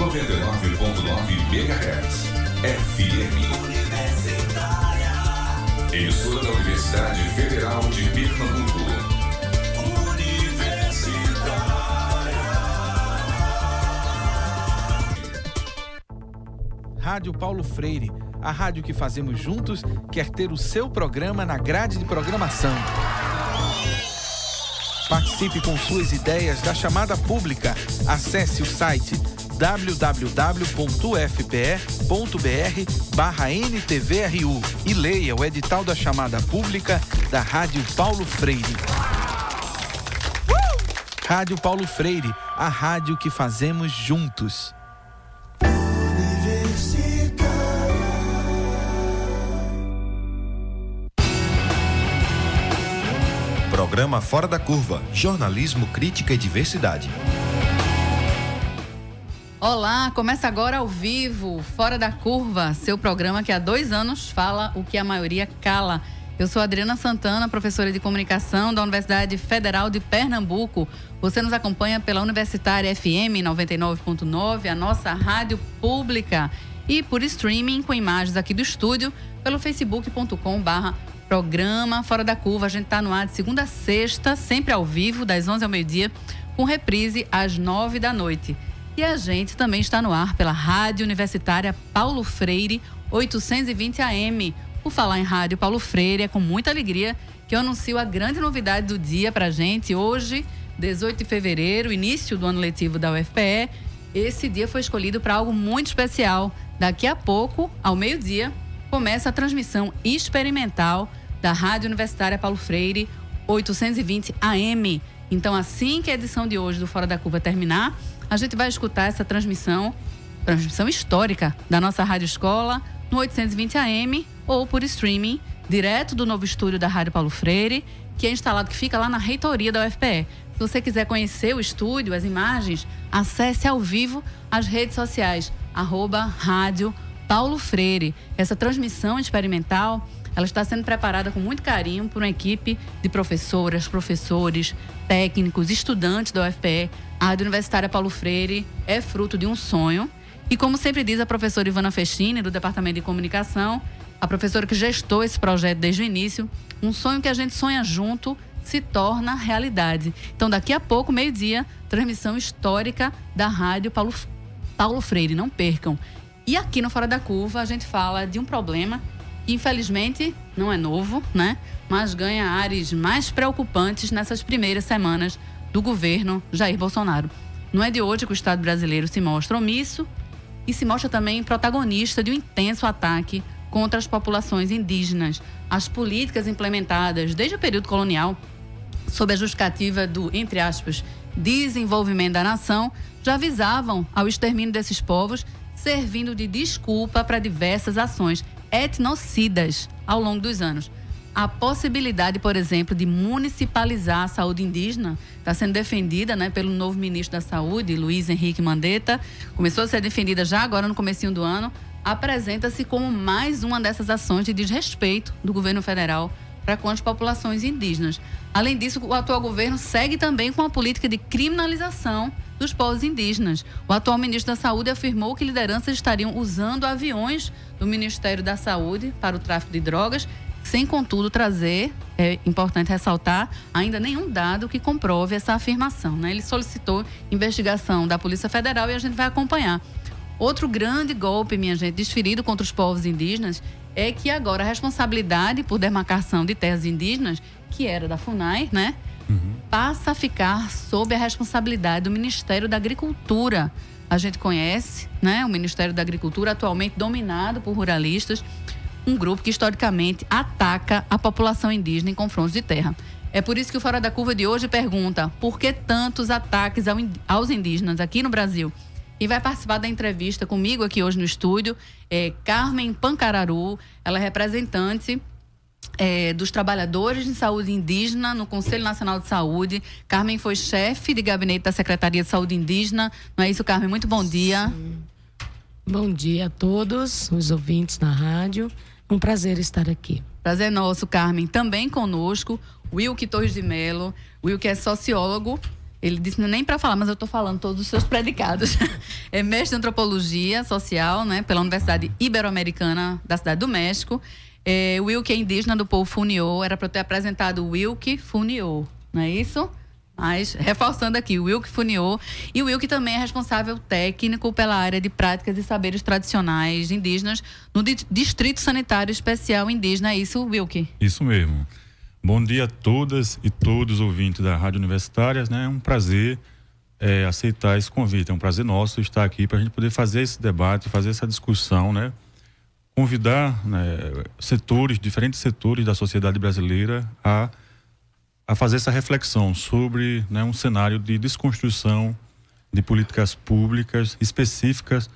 MHz. FM Universitária. Emissora da Universidade Federal de Pernambuco. Rádio Paulo Freire, a rádio que fazemos juntos, quer ter o seu programa na grade de programação. Participe com suas ideias da chamada pública. Acesse o site www.ufpe.br/NTVRU e leia o edital da chamada pública da Rádio Paulo Freire. Rádio Paulo Freire, a rádio que fazemos juntos. Programa Fora da Curva, jornalismo, crítica e diversidade. Olá, começa agora ao vivo, Fora da Curva, seu programa que há 2 anos fala o que a maioria cala. Eu sou Adriana Santana, professora de comunicação da Universidade Federal de Pernambuco. Você nos acompanha pela Universitária FM 99.9, a nossa rádio pública, e por streaming com imagens aqui do estúdio pelo facebook.com/Programa Fora da Curva. A gente está no ar de segunda a sexta, sempre ao vivo, das 11 ao meio-dia, com reprise às 9 da noite. E a gente também está no ar pela Rádio Universitária Paulo Freire, 820 AM. Por falar em Rádio Paulo Freire, é com muita alegria que eu anuncio a grande novidade do dia para a gente. Hoje, 18 de fevereiro, início do ano letivo da UFPE, esse dia foi escolhido para algo muito especial. Daqui a pouco, ao meio-dia, começa a transmissão experimental da Rádio Universitária Paulo Freire, 820 AM. Então, assim que a edição de hoje do Fora da Curva terminar, a gente vai escutar essa transmissão histórica da nossa Rádio Escola no 820 AM ou por streaming, direto do novo estúdio da Rádio Paulo Freire, que fica lá na reitoria da UFPE. Se você quiser conhecer o estúdio, as imagens, acesse ao vivo as redes sociais, @Rádio Paulo Freire. Essa transmissão experimental, ela está sendo preparada com muito carinho por uma equipe de professoras, professores, técnicos, estudantes da UFPE. A Rádio Universitária Paulo Freire é fruto de um sonho. E como sempre diz a professora Ivana Festini, do Departamento de Comunicação, a professora que gestou esse projeto desde o início, um sonho que a gente sonha junto se torna realidade. Então, daqui a pouco, meio-dia, transmissão histórica da Rádio Paulo Freire. Não percam. E aqui no Fora da Curva, a gente fala de um problema que, infelizmente, não é novo, né? Mas ganha ares mais preocupantes nessas primeiras semanas do governo Jair Bolsonaro. Não é de hoje que o Estado brasileiro se mostra omisso e se mostra também protagonista de um intenso ataque contra as populações indígenas. As políticas implementadas desde o período colonial, sob a justificativa do, entre aspas, desenvolvimento da nação, já visavam ao extermínio desses povos, servindo de desculpa para diversas ações etnocidas ao longo dos anos. A possibilidade, por exemplo, de municipalizar a saúde indígena está sendo defendida, né, pelo novo ministro da Saúde, Luiz Henrique Mandetta. Começou a ser defendida já agora no comecinho do ano. Apresenta-se como mais uma dessas ações de desrespeito do governo federal para com as populações indígenas. Além disso, o atual governo segue também com a política de criminalização dos povos indígenas. O atual ministro da Saúde afirmou que lideranças estariam usando aviões do Ministério da Saúde para o tráfico de drogas, sem, contudo, trazer, é importante ressaltar, ainda nenhum dado que comprove essa afirmação, né? Ele solicitou investigação da Polícia Federal e a gente vai acompanhar. Outro grande golpe, minha gente, desferido contra os povos indígenas é que agora a responsabilidade por demarcação de terras indígenas, que era da FUNAI, né? Passa a ficar sob a responsabilidade do Ministério da Agricultura. A gente conhece, né, o Ministério da Agricultura, atualmente dominado por ruralistas, um grupo que historicamente ataca a população indígena em confrontos de terra. É por isso que o Fora da Curva de hoje pergunta: por que tantos ataques aos indígenas aqui no Brasil? E vai participar da entrevista comigo aqui hoje no estúdio Carmen Pancararu. Ela é representante dos trabalhadores de saúde indígena no Conselho Nacional de Saúde. Carmen foi chefe de gabinete da Secretaria de Saúde Indígena. Não é isso, Carmen? Muito bom dia. Sim. Bom dia a todos os ouvintes da rádio. Um prazer estar aqui. Prazer nosso, Carmen. Também conosco, Wilke Torres de Mello. Wilke é sociólogo, Ele disse nem para falar, mas eu estou falando todos os seus predicados. É mestre em antropologia social, né, pela Universidade Ibero-Americana da Cidade do México. O Wilke é indígena do povo Funiô. Era para eu ter apresentado o Wilke Funiô, não é isso? Mas, reforçando aqui, o Wilke Funiô. E o Wilke também é responsável técnico pela área de práticas e saberes tradicionais indígenas no Distrito Sanitário Especial Indígena. É isso, Wilke? Isso mesmo. Bom dia a todas e todos os ouvintes da Rádio Universitária, né? É um prazer aceitar esse convite. É um prazer nosso estar aqui para a gente poder fazer esse debate, fazer essa discussão, né? Convidar, né, diferentes setores da sociedade brasileira a fazer essa reflexão sobre, né, um cenário de desconstrução de políticas públicas específicas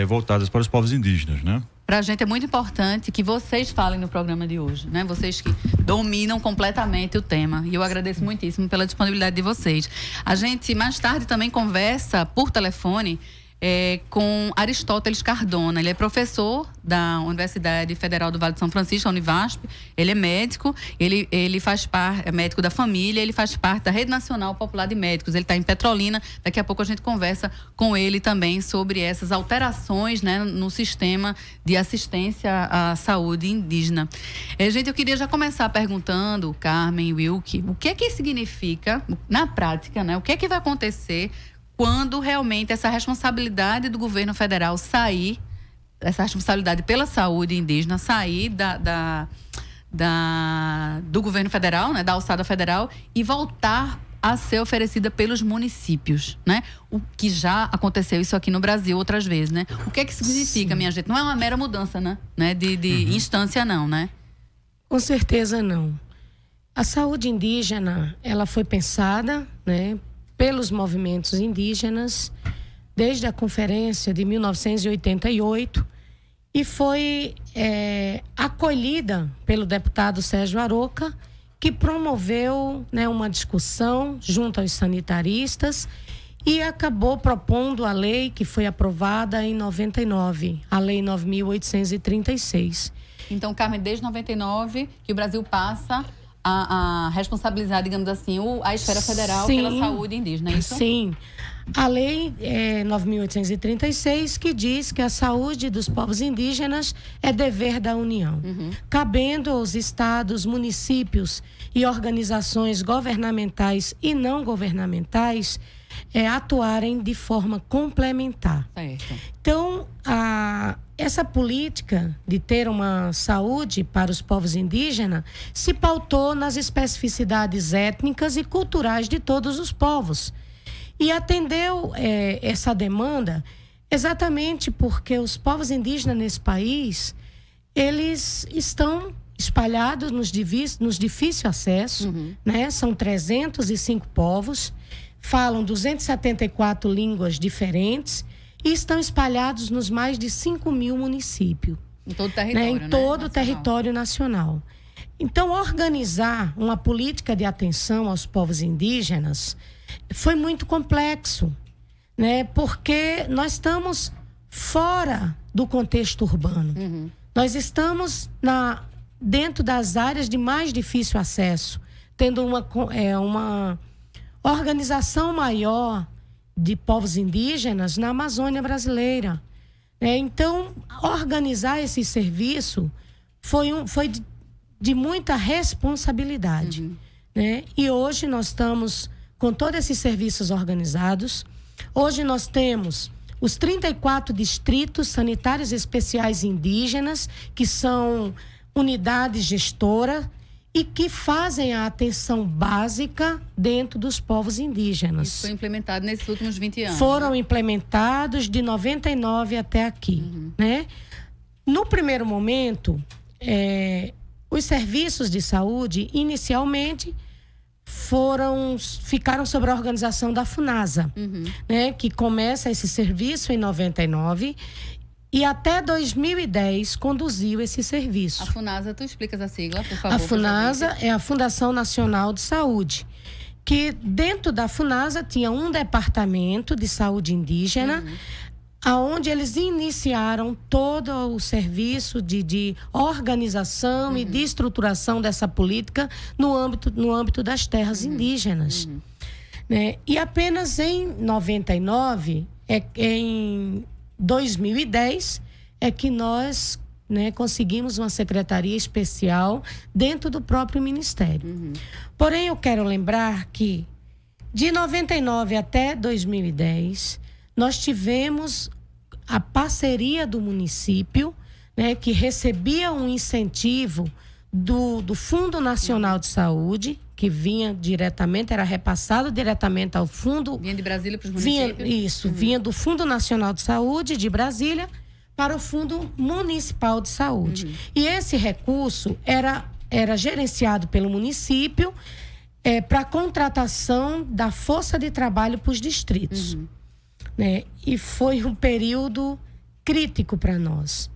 voltadas para os povos indígenas, né? Para a gente é muito importante que vocês falem no programa de hoje, né? Vocês que dominam completamente o tema. E eu agradeço muitíssimo pela disponibilidade de vocês. A gente mais tarde também conversa por telefone com Aristóteles Cardona. Ele é professor da Universidade Federal do Vale do São Francisco, a Univasp. Ele é médico, ele faz parte, é médico da família, ele faz parte da Rede Nacional Popular de Médicos. Ele está em Petrolina. Daqui a pouco a gente conversa com ele também sobre essas alterações, né, no sistema de assistência à saúde indígena. Gente, eu queria já começar perguntando, Carmen e Wilke, o que é que significa, na prática, né, o que é que vai acontecer quando realmente essa responsabilidade do governo federal sair, essa responsabilidade pela saúde indígena sair do governo federal, né, da alçada federal, e voltar a ser oferecida pelos municípios, né? O que já aconteceu isso aqui no Brasil outras vezes, né? O que é que significa, minha gente? Não é uma mera mudança, né? De instância, não, né? Com certeza não. A saúde indígena, ela foi pensada, né, pelos movimentos indígenas desde a conferência de 1988 e foi acolhida pelo deputado Sérgio Aroca, que promoveu, né, uma discussão junto aos sanitaristas e acabou propondo a lei que foi aprovada em 99, a Lei 9.836. Então, Carmen, desde 99 que o Brasil passa a responsabilizar, digamos assim, a esfera federal pela saúde indígena, é isso? Sim. A Lei 9.836, que diz que a saúde dos povos indígenas é dever da União, cabendo aos estados, municípios e organizações governamentais e não governamentais atuarem de forma complementar. Certo. Então, essa política de ter uma saúde para os povos indígenas se pautou nas especificidades étnicas e culturais de todos os povos. E atendeu essa demanda exatamente porque os povos indígenas nesse país, eles estão espalhados nos difícil acesso, né? São 305 povos, falam 274 línguas diferentes e estão espalhados nos mais de 5.000 municípios. Em todo o território, né? Em todo o território nacional. Então, organizar uma política de atenção aos povos indígenas foi muito complexo, né? Porque nós estamos fora do contexto urbano. Nós estamos dentro das áreas de mais difícil acesso, tendo uma organização maior de povos indígenas na Amazônia brasileira. Então, organizar esse serviço foi de muita responsabilidade. Né? E hoje nós estamos com todos esses serviços organizados. Hoje nós temos os 34 distritos sanitários especiais indígenas, que são unidades gestoras e que fazem a atenção básica dentro dos povos indígenas. Isso foi implementado nesses últimos 20 anos. Foram implementados de 99 até aqui. Né? No primeiro momento, os serviços de saúde, inicialmente, ficaram sob a organização da FUNASA, né? Que começa esse serviço em 99 e até 2010 conduziu esse serviço. A FUNASA, tu explicas a sigla, por favor? A FUNASA é a Fundação Nacional de Saúde, que dentro da FUNASA tinha um departamento de saúde indígena, aonde eles iniciaram todo o serviço de organização e de estruturação dessa política no âmbito das terras indígenas. né? E apenas em 99, em 2010, é que nós, né, conseguimos uma secretaria especial dentro do próprio Ministério. Porém, eu quero lembrar que de 99 até 2010, nós tivemos a parceria do município, né, que recebia um incentivo do Fundo Nacional de Saúde, que vinha diretamente, era repassado diretamente ao fundo. Vinha de Brasília para os municípios? Vinha do Fundo Nacional de Saúde de Brasília para o Fundo Municipal de Saúde. E esse recurso era gerenciado pelo município para contratação da força de trabalho para os distritos. Né? E foi um período crítico para nós,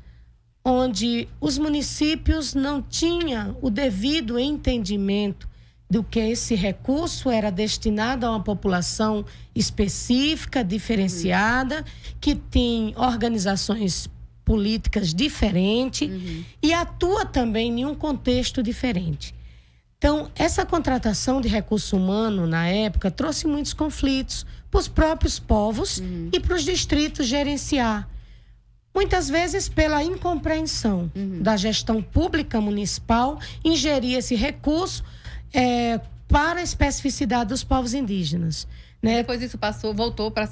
onde os municípios não tinham o devido entendimento do que esse recurso era destinado a uma população específica, diferenciada, que tem organizações políticas diferentes e atua também em um contexto diferente. Então, essa contratação de recurso humano, na época, trouxe muitos conflitos para os próprios povos e para os distritos gerenciar. Muitas vezes pela incompreensão da gestão pública municipal em gerir esse recurso para a especificidade dos povos indígenas. Né? Depois isso voltou para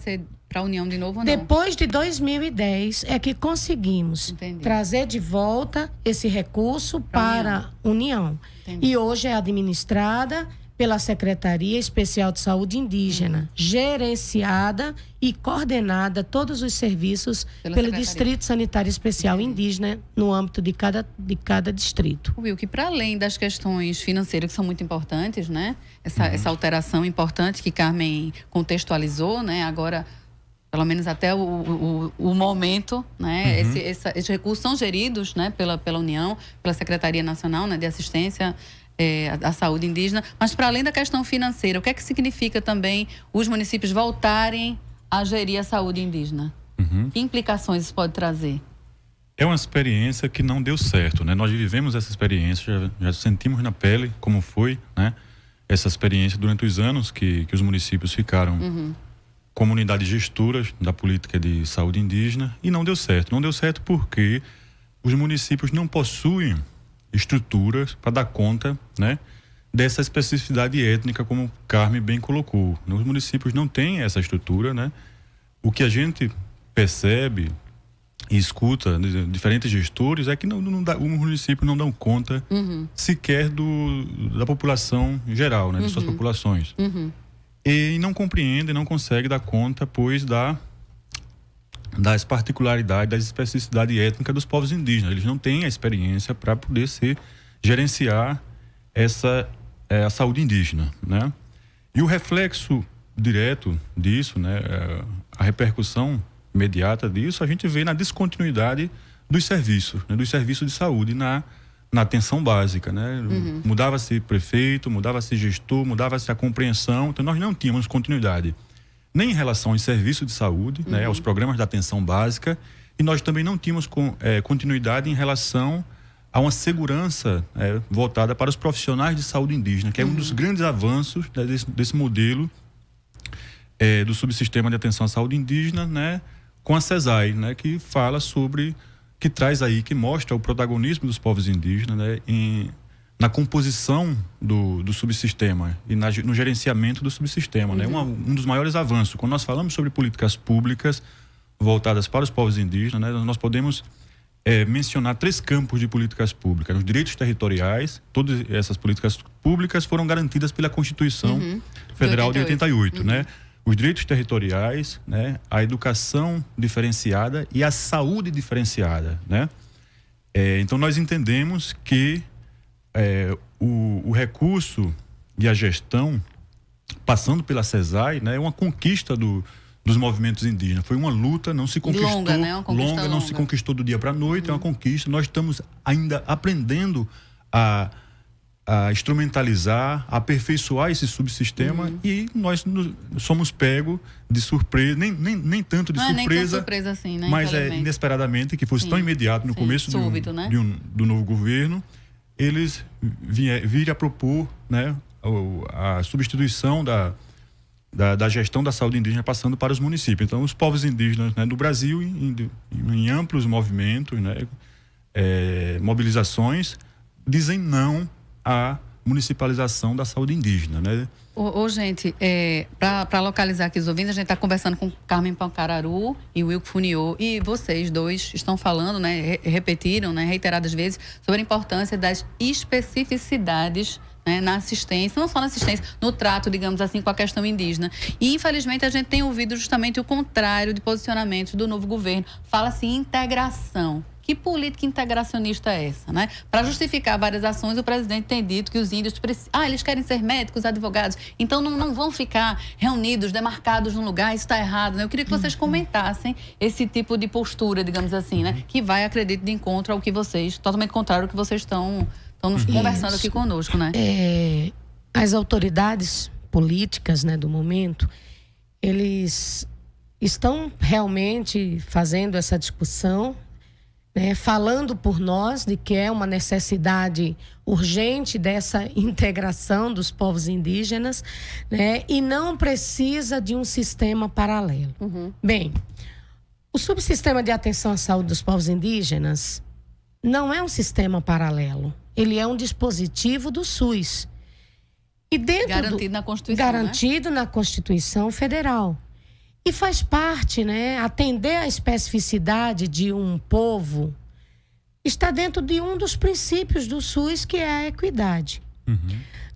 a União de novo ou não? Depois de 2010 é que conseguimos trazer de volta esse recurso para a União. E hoje é administrada pela Secretaria Especial de Saúde Indígena, gerenciada e coordenada todos os serviços pelo Distrito Sanitário Especial Indígena no âmbito de cada distrito. Wilke, para além das questões financeiras que são muito importantes, né? Essa alteração importante que Carmen contextualizou, né? Agora, pelo menos até o momento, né? Esses recursos são geridos, né? Pela União, pela Secretaria Nacional, né? De Assistência à Saúde Indígena. Mas para além da questão financeira, o que é que significa também os municípios voltarem a gerir a saúde indígena? Que implicações isso pode trazer? É uma experiência que não deu certo, né? Nós vivemos essa experiência, já sentimos na pele como foi, né? Essa experiência durante os anos que os municípios ficaram como unidades gestoras da política de saúde indígena e não deu certo. Não deu certo porque os municípios não possuem estruturas para dar conta, né, dessa especificidade étnica, como Carmen bem colocou. Os municípios não têm essa estrutura, né? O que a gente percebe e escuta de diferentes gestores é que os municípios não dão conta sequer da população geral, né, de suas populações. E não compreendem, não conseguem dar conta, pois, das particularidades, da especificidade étnica dos povos indígenas. Eles não têm a experiência para poder gerenciar a saúde indígena, né? E o reflexo direto disso, né, a repercussão imediata disso, a gente vê na descontinuidade dos serviços, né, dos serviços de saúde na atenção básica, né? Mudava-se prefeito, mudava-se gestor, mudava-se a compreensão, então nós não tínhamos continuidade nem em relação aos serviços de saúde, né, aos programas de atenção básica, e nós também não tínhamos continuidade em relação a uma segurança voltada para os profissionais de saúde indígena, que é um dos grandes avanços, né, desse modelo do subsistema de atenção à saúde indígena, né, com a CESAI, né, que fala sobre, que mostra o protagonismo dos povos indígenas, né, na composição do subsistema e no gerenciamento do subsistema, né? Um dos maiores avanços. Quando nós falamos sobre políticas públicas voltadas para os povos indígenas, né, nós podemos mencionar 3 campos de políticas públicas. Os direitos territoriais, todas essas políticas públicas foram garantidas pela Constituição Federal de 88, né? Os direitos territoriais, né, a educação diferenciada e a saúde diferenciada, né? Então nós entendemos que o recurso e a gestão, passando pela CESAI, né, é uma conquista dos movimentos indígenas. Foi uma luta, não se conquistou. Longa, né? Longa. Não se conquistou do dia para a noite, é uma conquista. Nós estamos ainda aprendendo a instrumentalizar, a aperfeiçoar esse subsistema e nós somos pegos de surpresa, nem tanto de surpresa. Nem tão surpresa assim, né? Mas inesperadamente, que fosse tão imediato no começo súbito, né? do novo governo, eles virem a propor, né, a substituição da gestão da saúde indígena passando para os municípios. Então, os povos indígenas, né, do Brasil, em amplos movimentos, né, mobilizações, dizem não à municipalização da saúde indígena, né? Gente, para localizar aqui os ouvintes, a gente está conversando com Carmen Pancararu e Wilco Funiô, e vocês dois estão falando, né, repetiram, né, reiteradas vezes, sobre a importância das especificidades, né, na assistência, não só na assistência, no trato, digamos assim, com a questão indígena. E, infelizmente, a gente tem ouvido justamente o contrário de posicionamentos do novo governo. Fala-se em integração. Que política integracionista é essa, né? Para justificar várias ações, o presidente tem dito que os índios eles querem ser médicos, advogados, então não vão ficar reunidos, demarcados num lugar, isso está errado, né? Eu queria que vocês comentassem esse tipo de postura, digamos assim, né? Que vai, acredito, de encontro ao que vocês, totalmente contrário ao que vocês estão nos conversando aqui conosco, né? As autoridades políticas, né, do momento, eles estão realmente fazendo essa discussão, né, falando por nós de que é uma necessidade urgente dessa integração dos povos indígenas, né, e não precisa de um sistema paralelo. Bem, o subsistema de atenção à saúde dos povos indígenas não é um sistema paralelo. Ele é um dispositivo do SUS. E garantido na Constituição, garantido, né? Na Constituição Federal. E faz parte, né, atender à especificidade de um povo, está dentro de um dos princípios do SUS, que é a equidade.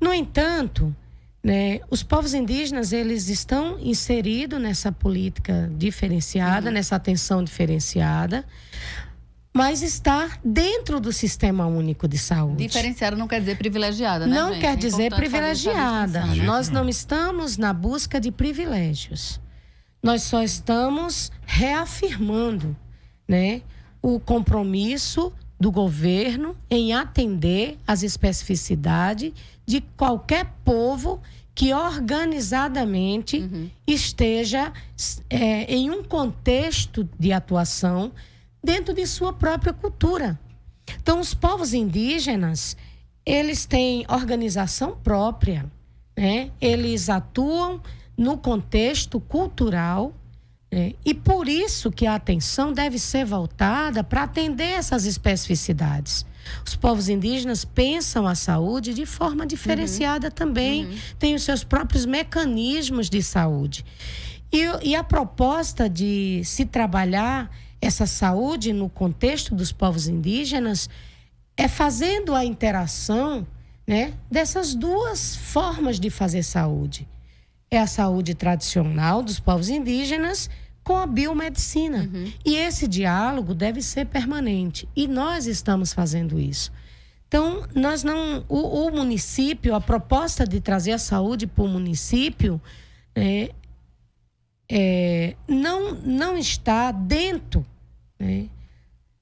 No entanto, né, os povos indígenas, eles estão inseridos nessa política diferenciada, nessa atenção diferenciada, mas está dentro do Sistema Único de Saúde. Diferenciada não quer dizer privilegiada, né, não gente? quer dizer privilegiada. Né? Nós não estamos na busca de privilégios. Nós só estamos reafirmando, né, o compromisso do governo em atender às especificidades de qualquer povo que organizadamente esteja em um contexto de atuação dentro de sua própria cultura. Então, os povos indígenas, eles têm organização própria, né? Eles atuam no contexto cultural, né? E por isso que a atenção deve ser voltada para atender essas especificidades. Os povos indígenas pensam a saúde de forma diferenciada também, têm os seus próprios mecanismos de saúde. E a proposta de se trabalhar essa saúde no contexto dos povos indígenas é fazendo a interação, né, dessas duas formas de fazer saúde. É a saúde tradicional dos povos indígenas com a biomedicina. E esse diálogo deve ser permanente. E nós estamos fazendo isso. Então, nós não... O município, a proposta de trazer a saúde para o município não está dentro, né,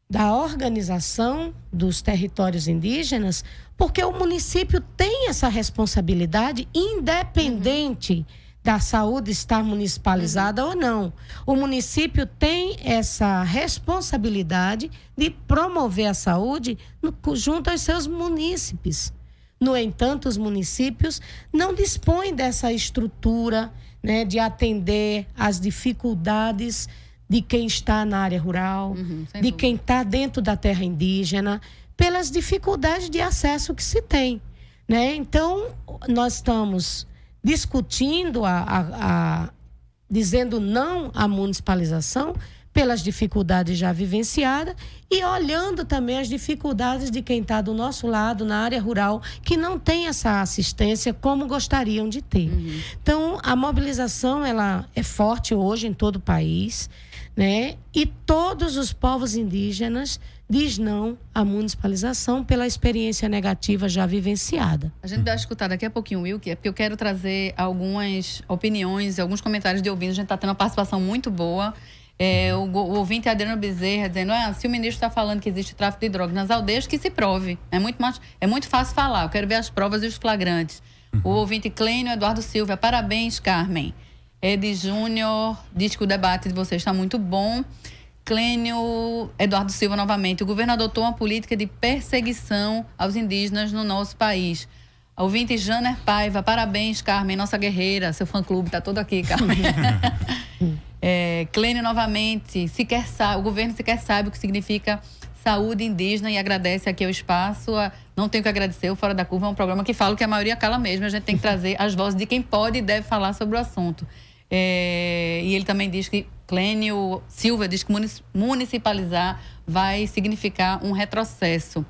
da organização dos territórios indígenas, porque o município tem essa responsabilidade independente da saúde estar municipalizada ou não. O município tem essa responsabilidade de promover a saúde junto aos seus munícipes. No entanto, os municípios não dispõem dessa estrutura, né, de atender às dificuldades de quem está na área rural, de quem está dentro da terra indígena, pelas dificuldades de acesso que se tem, né? Então, nós estamos discutindo, dizendo não à municipalização pelas dificuldades já vivenciadas e olhando também as dificuldades de quem está do nosso lado, na área rural, que não tem essa assistência como gostariam de ter. Então, a mobilização, ela é forte hoje em todo o país, né? E todos os povos indígenas diz não à municipalização pela experiência negativa já vivenciada. A gente vai escutar daqui a pouquinho o Wilke, porque eu quero trazer algumas opiniões, alguns comentários de ouvintes. A gente está tendo uma participação muito boa. O ouvinte Adriano Bezerra dizendo, se o ministro está falando que existe tráfico de drogas nas aldeias, que se prove. É muito fácil falar, eu quero ver as provas e os flagrantes. O ouvinte Clênio Eduardo Silva, parabéns, Carmen. Edi Júnior diz que o debate de vocês está muito bom. Clênio Eduardo Silva novamente. O governo adotou uma política de perseguição aos indígenas no nosso país. A ouvinte Janer Paiva, parabéns, Carmen, nossa guerreira. Seu fã-clube está todo aqui, Carmen. Clênio novamente, o governo sequer sabe o que significa saúde indígena e agradece aqui o espaço. Não tenho que agradecer, o Fora da Curva é um programa que fala que a maioria cala mesmo. A gente tem que trazer as vozes de quem pode e deve falar sobre o assunto. E ele também diz que, Clênio Silva diz que municipalizar vai significar um retrocesso.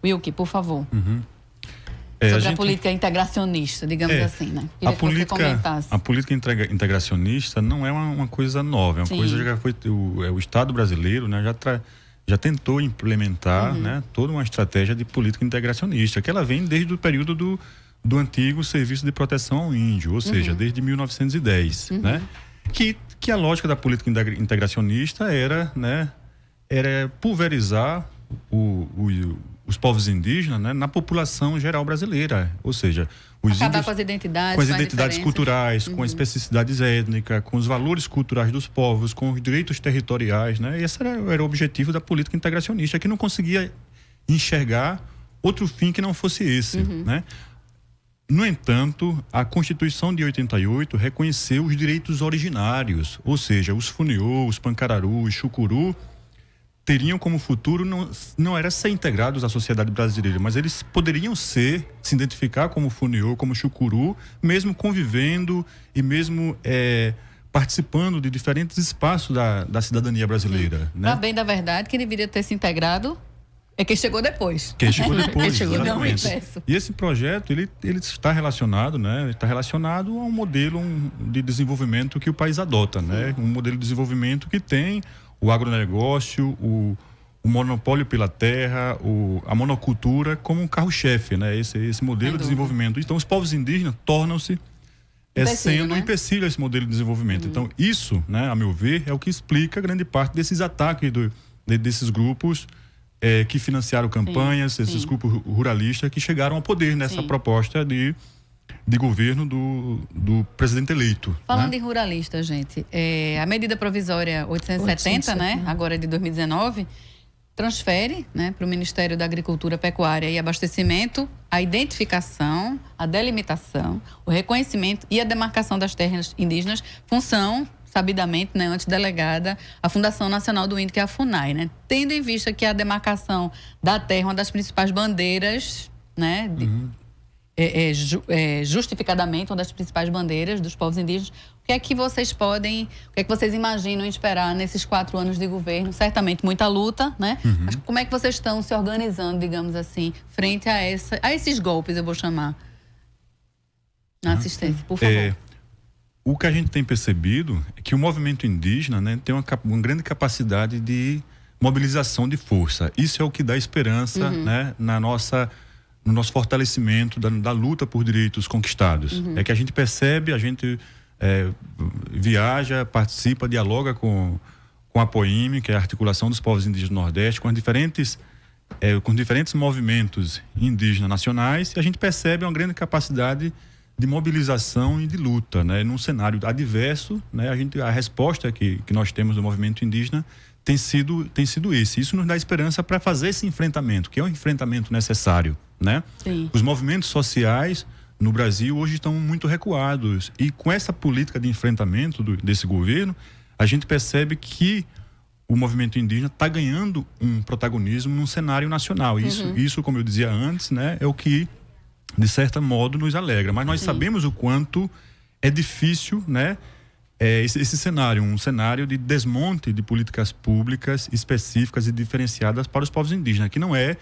Wilke, por favor. Sobre a política integracionista, digamos assim, né? Queria que você comentasse. A política integracionista não é uma coisa nova, é uma coisa que já foi... O Estado brasileiro, né, já tentou implementar, né, toda uma estratégia de política integracionista, que ela vem desde o período do antigo Serviço de Proteção ao Índio, ou seja, desde 1910, né? Que a lógica da política integracionista era, né, pulverizar os povos indígenas, né, na população geral brasileira, ou seja, acabar com as identidades culturais, com as especificidades étnicas, com os valores culturais dos povos, com os direitos territoriais, né? E esse era o objetivo da política integracionista, que não conseguia enxergar outro fim que não fosse esse, né? No entanto, a Constituição de 88 reconheceu os direitos originários, ou seja, os Funiô, os Pancararu, os Xucuru, teriam como futuro não era ser integrados à sociedade brasileira, mas eles poderiam se identificar como Funiô, como Xucuru, mesmo convivendo e mesmo participando de diferentes espaços da cidadania brasileira. Né? Para bem da verdade, quem deveria ter se integrado é quem chegou depois. E esse projeto, ele está relacionado, né? Está relacionado a um modelo de desenvolvimento que o país adota, né? Um modelo de desenvolvimento que tem o agronegócio, o monopólio pela terra, a monocultura como um carro-chefe, né? Esse modelo de desenvolvimento. Então, os povos indígenas tornam-se sendo um empecilho a esse modelo de desenvolvimento. Então, isso, né, a meu ver, é o que explica grande parte desses ataques desses grupos que financiaram campanhas, esses grupos ruralistas que chegaram ao poder nessa proposta de governo do presidente eleito. Falando em ruralista, gente, a medida provisória 870, né, agora de 2019, transfere, né, para o Ministério da Agricultura, Pecuária e Abastecimento a identificação, a delimitação, o reconhecimento e a demarcação das terras indígenas, função, sabidamente, né, antes delegada à Fundação Nacional do Índio, que é a FUNAI, né? Tendo em vista que a demarcação da terra é uma das principais bandeiras, né, justificadamente uma das principais bandeiras dos povos indígenas. O que é que vocês imaginam esperar nesses 4 anos de governo? Certamente muita luta, né? Mas como é que vocês estão se organizando, digamos assim, frente a esses golpes, eu vou chamar, na assistência, por favor. O que a gente tem percebido é que o movimento indígena, né, tem uma grande capacidade de mobilização de força. Isso é o que dá esperança, né, no nosso fortalecimento da luta por direitos conquistados. É que a gente percebe, a gente viaja, participa, dialoga com a APOIME, que é a Articulação dos Povos Indígenas do Nordeste, com diferentes movimentos indígenas nacionais, e a gente percebe uma grande capacidade de mobilização e de luta, né? Num cenário adverso, né? A resposta que nós temos do movimento indígena tem sido esse. Isso nos dá esperança para fazer esse enfrentamento, que é um enfrentamento necessário, né? Sim. Os movimentos sociais no Brasil hoje estão muito recuados, e com essa política de enfrentamento desse governo, a gente percebe que o movimento indígena está ganhando um protagonismo num cenário nacional. Isso, como eu dizia antes, né, é o que de certo modo nos alegra, mas nós sabemos o quanto é difícil, né, esse cenário, um cenário de desmonte de políticas públicas específicas e diferenciadas para os povos indígenas, que não é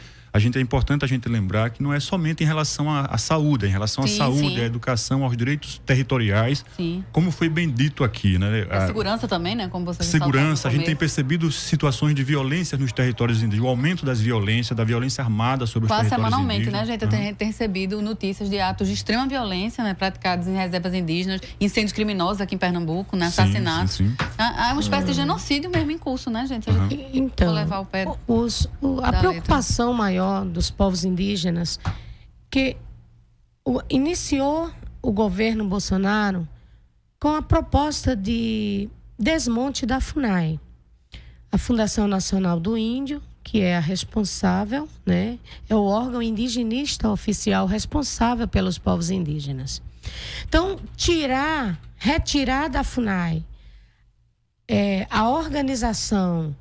importante a gente lembrar que não é somente em relação à saúde, em relação à saúde, à educação, aos direitos territoriais, como foi bem dito aqui, né? A segurança também, né? Como você segurança, a gente tem percebido situações de violência nos territórios indígenas, o aumento das violências, da violência armada sobre os territórios semanalmente, indígenas. Né, gente? A gente tem recebido notícias de atos de extrema violência, né, praticados em reservas indígenas, incêndios criminosos aqui em Pernambuco, né, assassinatos. Há uma espécie de genocídio mesmo em curso, né, gente? Então, levar o pé a preocupação maior dos povos indígenas, que iniciou o governo Bolsonaro com a proposta de desmonte da FUNAI, a Fundação Nacional do Índio, que é a responsável, né? É o órgão indigenista oficial responsável pelos povos indígenas. Então, retirar da FUNAI a organização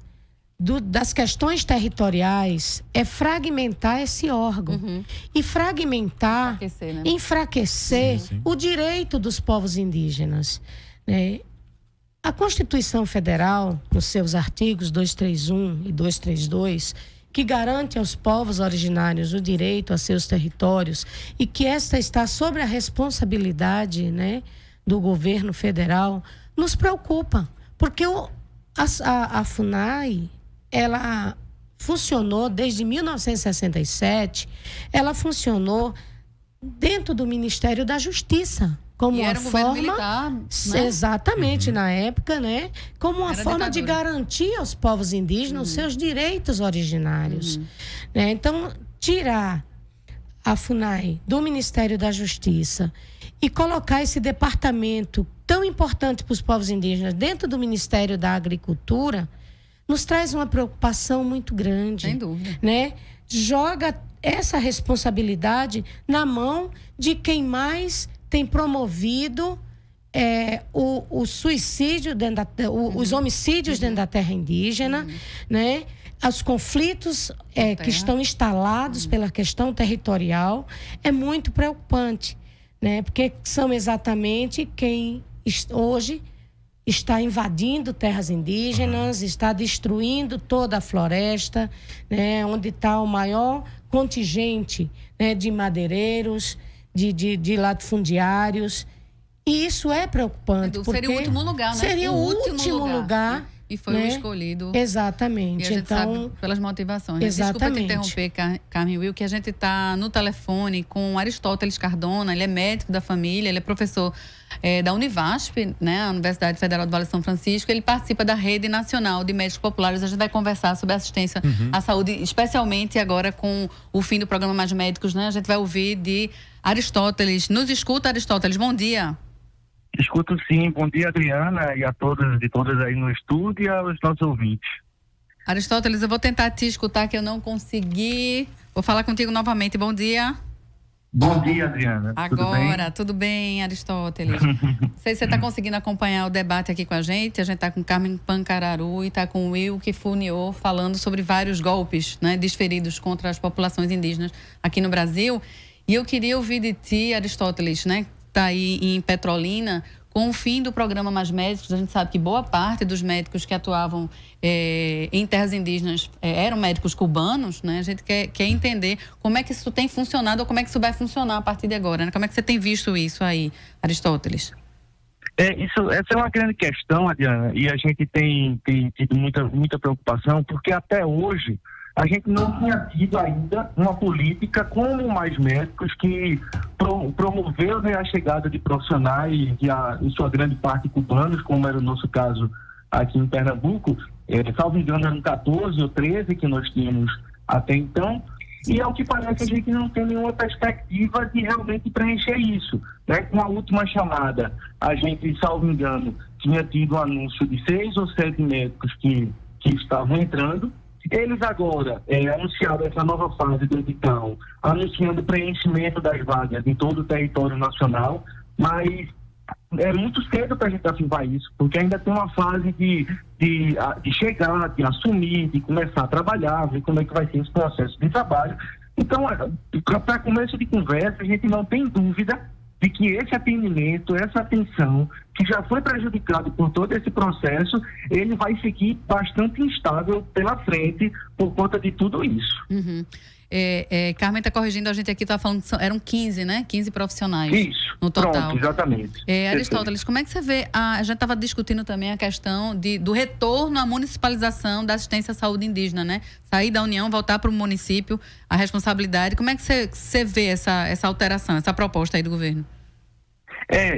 das questões territoriais é fragmentar esse órgão. E fragmentar, enfraquecer o direito dos povos indígenas, né? A Constituição Federal, nos seus artigos 231 e 232, que garante aos povos originários o direito a seus territórios e que esta está sob a responsabilidade, né, do governo federal, nos preocupa. Porque a FUNAI, ela funcionou desde 1967, ela funcionou dentro do Ministério da Justiça, como uma forma militar, né? Exatamente, na época, né? Como uma forma de garantir aos povos indígenas os seus direitos originários. Né? Então, tirar a FUNAI do Ministério da Justiça e colocar esse departamento tão importante para os povos indígenas dentro do Ministério da Agricultura nos traz uma preocupação muito grande. Sem dúvida. Né? Joga essa responsabilidade na mão de quem mais tem promovido o suicídio, os homicídios dentro da terra indígena, né? Os conflitos que estão instalados pela questão territorial. É muito preocupante, né? Porque são exatamente quem hoje está invadindo terras indígenas, está destruindo toda a floresta, né? Onde está o maior contingente, né, de madeireiros, de latifundiários. E isso é preocupante. Seria o último lugar, né? Seria o último lugar. E foi o escolhido. Exatamente. E a gente sabe pelas motivações. Exatamente. Desculpa te interromper, Carmen Will, que a gente está no telefone com Aristóteles Cardona. Ele é médico da família, ele é professor da Univasp, né, a Universidade Federal do Vale de São Francisco. Ele participa da Rede Nacional de Médicos Populares. A gente vai conversar sobre assistência à saúde, especialmente agora com o fim do programa Mais Médicos, né? A gente vai ouvir de Aristóteles. Nos escuta, Aristóteles? Bom dia. Escuto sim. Bom dia, Adriana, e a todos e todas aí no estúdio e aos nossos ouvintes. Aristóteles, eu vou tentar te escutar, que eu não consegui. Vou falar contigo novamente. Bom dia. Bom dia, Adriana. Agora, tudo bem, Aristóteles? Não sei se você está conseguindo acompanhar o debate aqui com a gente. A gente está com Carmen Pancararu e está com Will Kifuniô falando sobre vários golpes, né, desferidos contra as populações indígenas aqui no Brasil. E eu queria ouvir de ti, Aristóteles, né? Está aí em Petrolina, com o fim do programa Mais Médicos. A gente sabe que boa parte dos médicos que atuavam em terras indígenas eram médicos cubanos, né? A gente quer entender como é que isso tem funcionado ou como é que isso vai funcionar a partir de agora, né? Como é que você tem visto isso aí, Aristóteles? Essa é uma grande questão, Adriana, e a gente tem tido muita preocupação, porque até hoje a gente não tinha tido ainda uma política como Mais Médicos que promoveu, né, a chegada de profissionais, em sua grande parte cubanos, como era o nosso caso aqui em Pernambuco. Salvo engano, eram 14 ou 13 que nós tínhamos até então. E ao que parece, a gente não tem nenhuma perspectiva de realmente preencher isso, né? Com a última chamada, a gente, salvo engano, tinha tido um anúncio de 6 ou 7 médicos que estavam entrando. Eles agora anunciaram essa nova fase do edital, anunciando o preenchimento das vagas em todo o território nacional, mas é muito cedo para a gente afirmar isso, porque ainda tem uma fase de chegar, de assumir, de começar a trabalhar, ver como é que vai ser esse processo de trabalho. Então, para começo de conversa, a gente não tem dúvida de que esse atendimento, essa atenção, que já foi prejudicado por todo esse processo, ele vai seguir bastante instável pela frente por conta de tudo isso. Carmen está corrigindo a gente aqui, está falando que eram 15, né? 15 profissionais. Isso, no total. Pronto, exatamente. Aristóteles, como é que você vê, a gente estava discutindo também a questão do retorno à municipalização da assistência à saúde indígena, né? Sair da União, voltar para o município, a responsabilidade. Como é que você vê essa alteração, essa proposta aí do governo?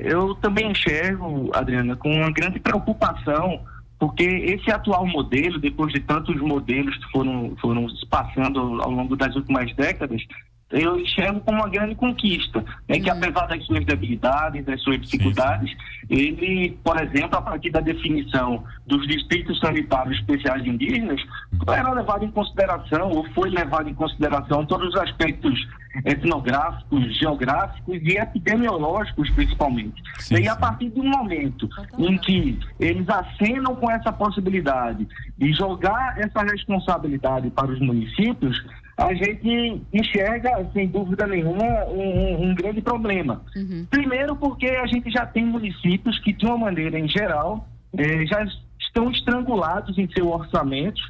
Eu também enxergo, Adriana, com uma grande preocupação, porque esse atual modelo, depois de tantos modelos que foram se passando ao longo das últimas décadas, eu enxergo como uma grande conquista, né? Que apesar das suas debilidades, das suas dificuldades, ele, por exemplo, a partir da definição dos distritos sanitários especiais indígenas, era levado em consideração, ou foi levado em consideração, todos os aspectos etnográficos, geográficos e epidemiológicos, principalmente. E a partir do momento em que eles acenam com essa possibilidade de jogar essa responsabilidade para os municípios, a gente enxerga, sem dúvida nenhuma, um grande problema. Primeiro porque a gente já tem municípios que, de uma maneira em geral, já estão estrangulados em seu orçamento,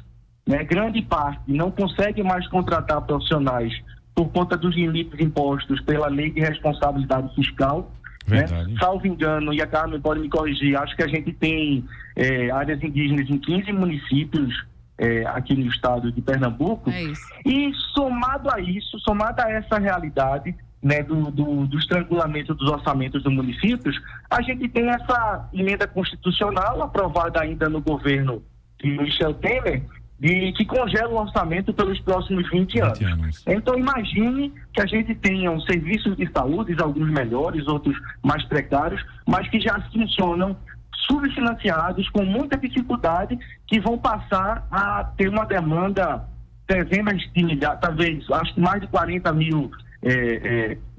né? Grande parte não consegue mais contratar profissionais por conta dos limites impostos pela Lei de Responsabilidade Fiscal. Né? Salvo engano, e a Carmen pode me corrigir, acho que a gente tem áreas indígenas em 15 municípios aqui no estado de Pernambuco. E somado a essa realidade, né, do estrangulamento dos orçamentos dos municípios, a gente tem essa emenda constitucional aprovada ainda no governo de Michel Temer, que congela o orçamento pelos próximos 20 anos. Então imagine que a gente tenha serviços de saúde, alguns melhores, outros mais precários, mas que já funcionam subfinanciados, com muita dificuldade, que vão passar a ter uma demanda, dezenas de milhares, talvez, acho que mais de 40 mil